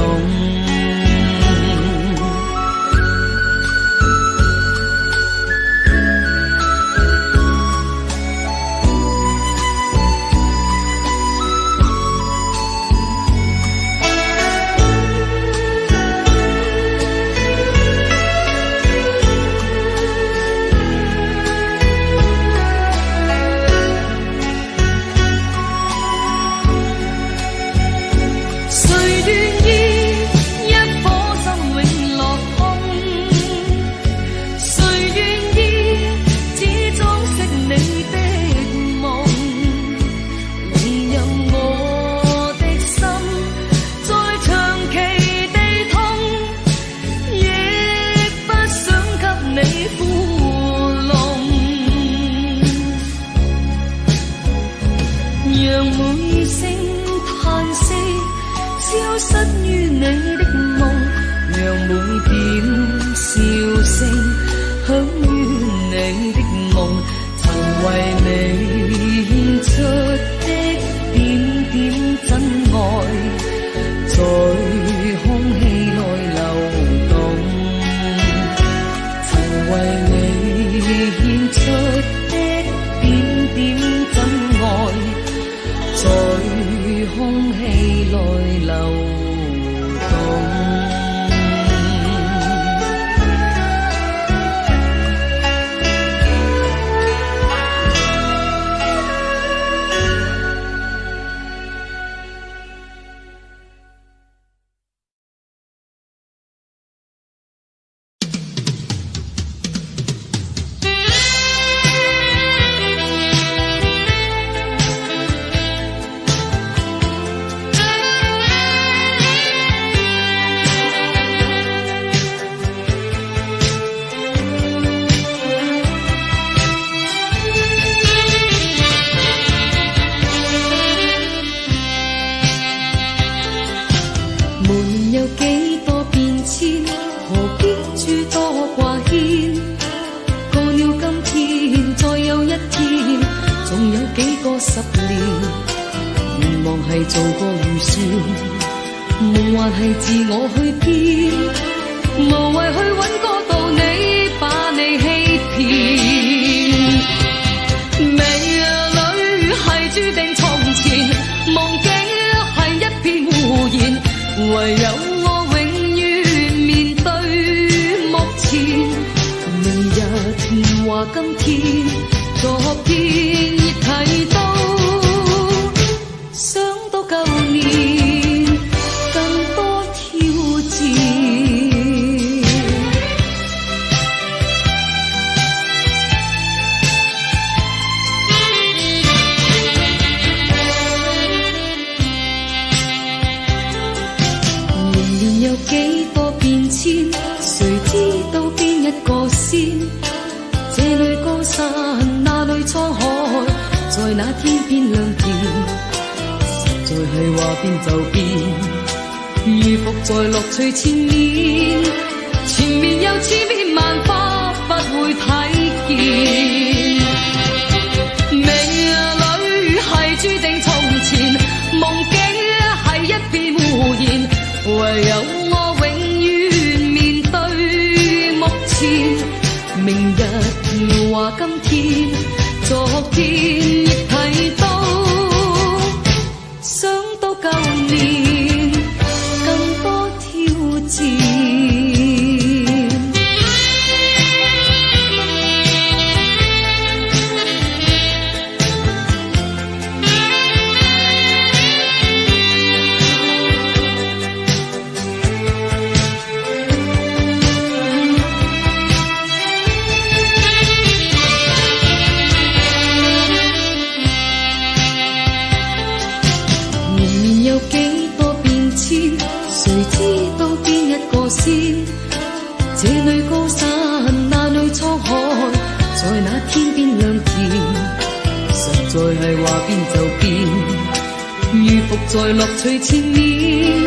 在樂趣前面，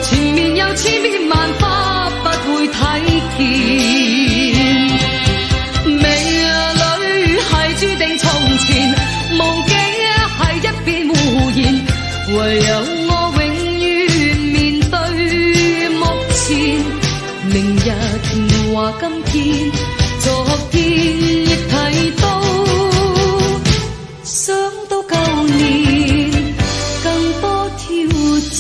前面有千變萬化，不會睇見。美女係注定從前，夢境係一片胡言，唯有我永遠面對目前。明日話今天，昨天亦睇到，想到舊年更多挑戰。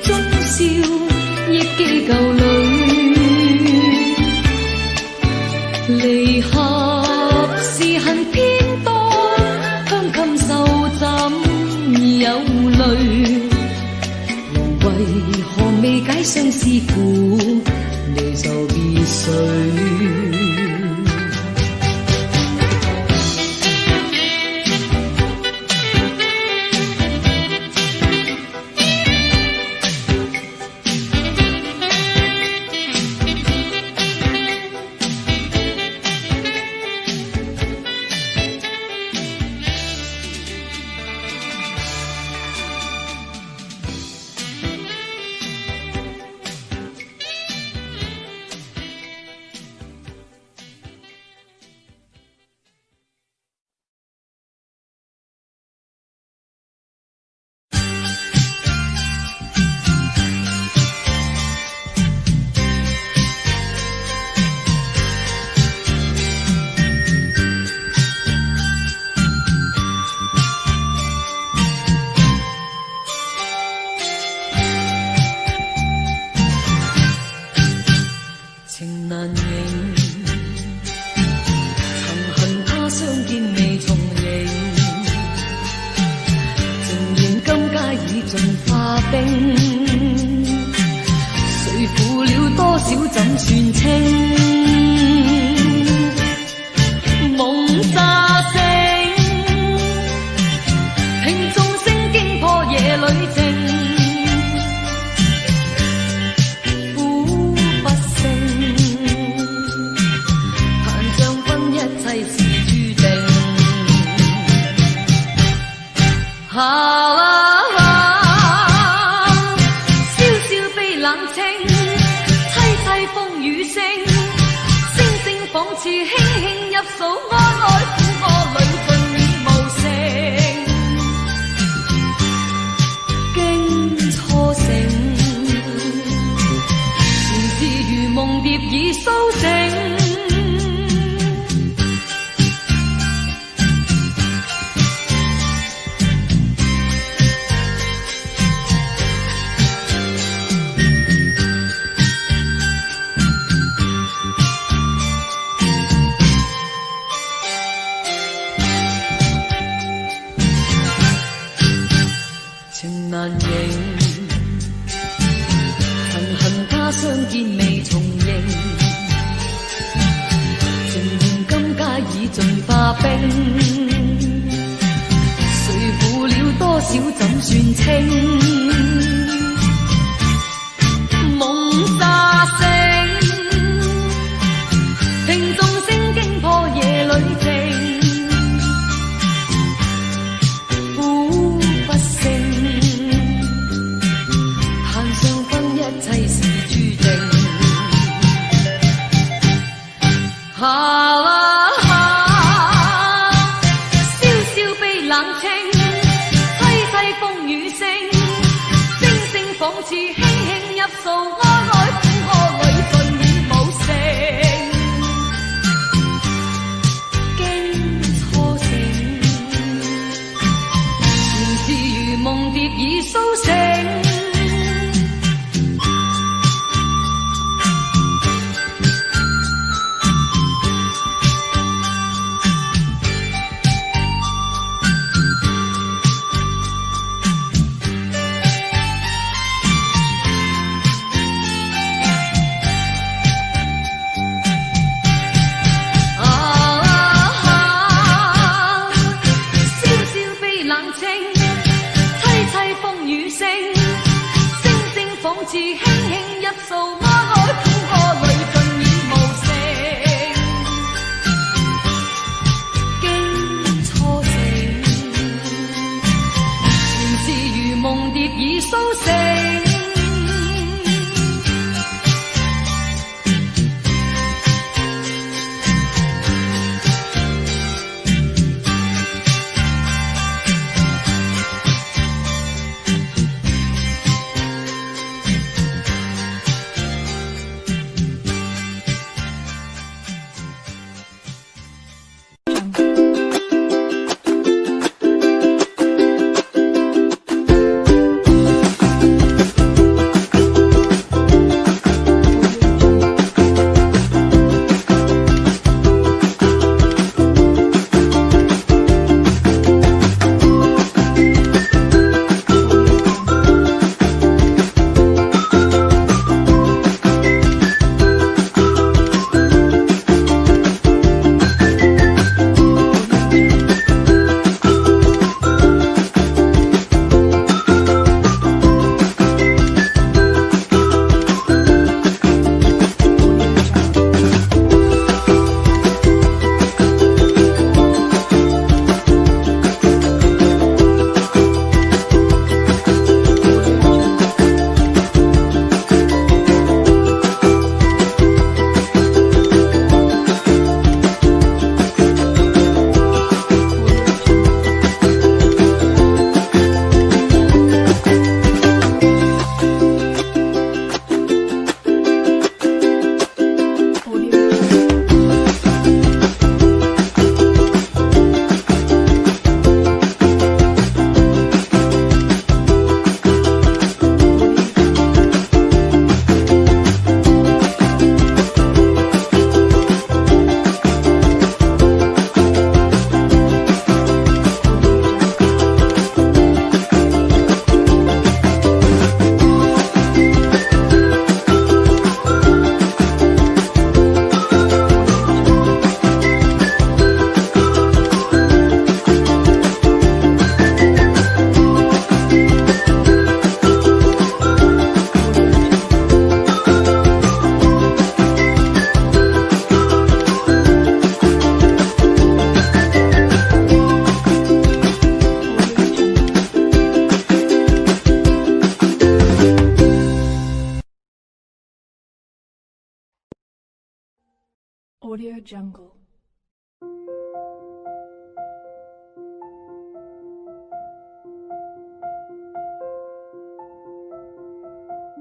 中笑，憶記舊侶，離合是恨偏多，香襟受怎有淚？為何未解相思苦，你就別睡？ Audio Jungle.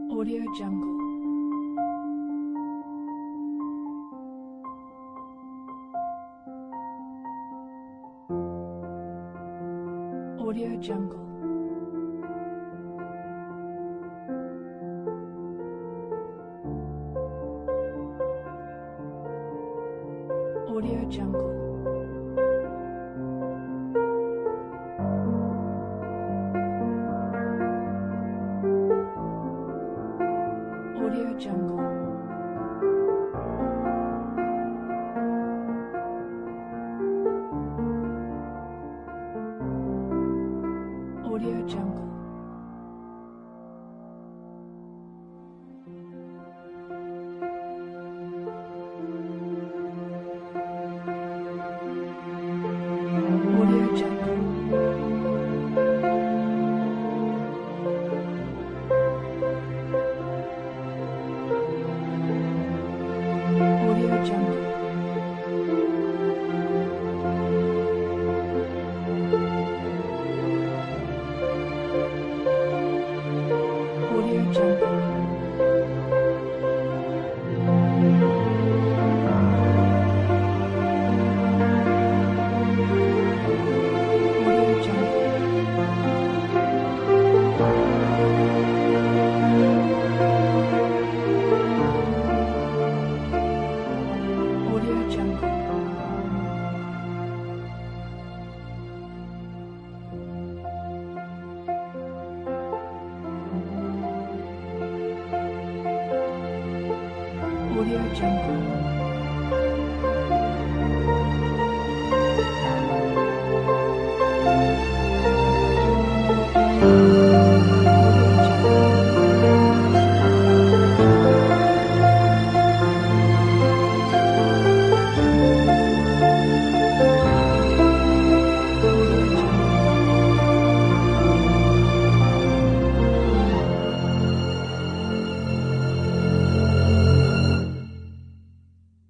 Audio Jungle. Audio Jungle. Audio Jungle. Audio Jungle. Audio Jungle. Audio Jungle. Audio Jungle. Audio Jungle. Audio Jungle. Audio Jungle. Audio Jungle.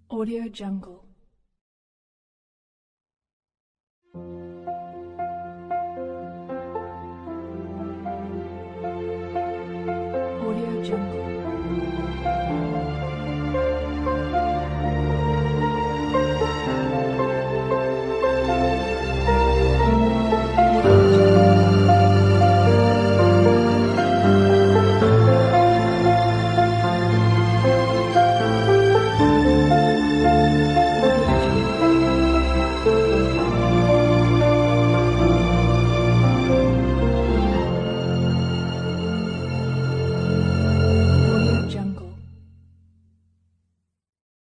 Audio Jungle. Audio Jungle.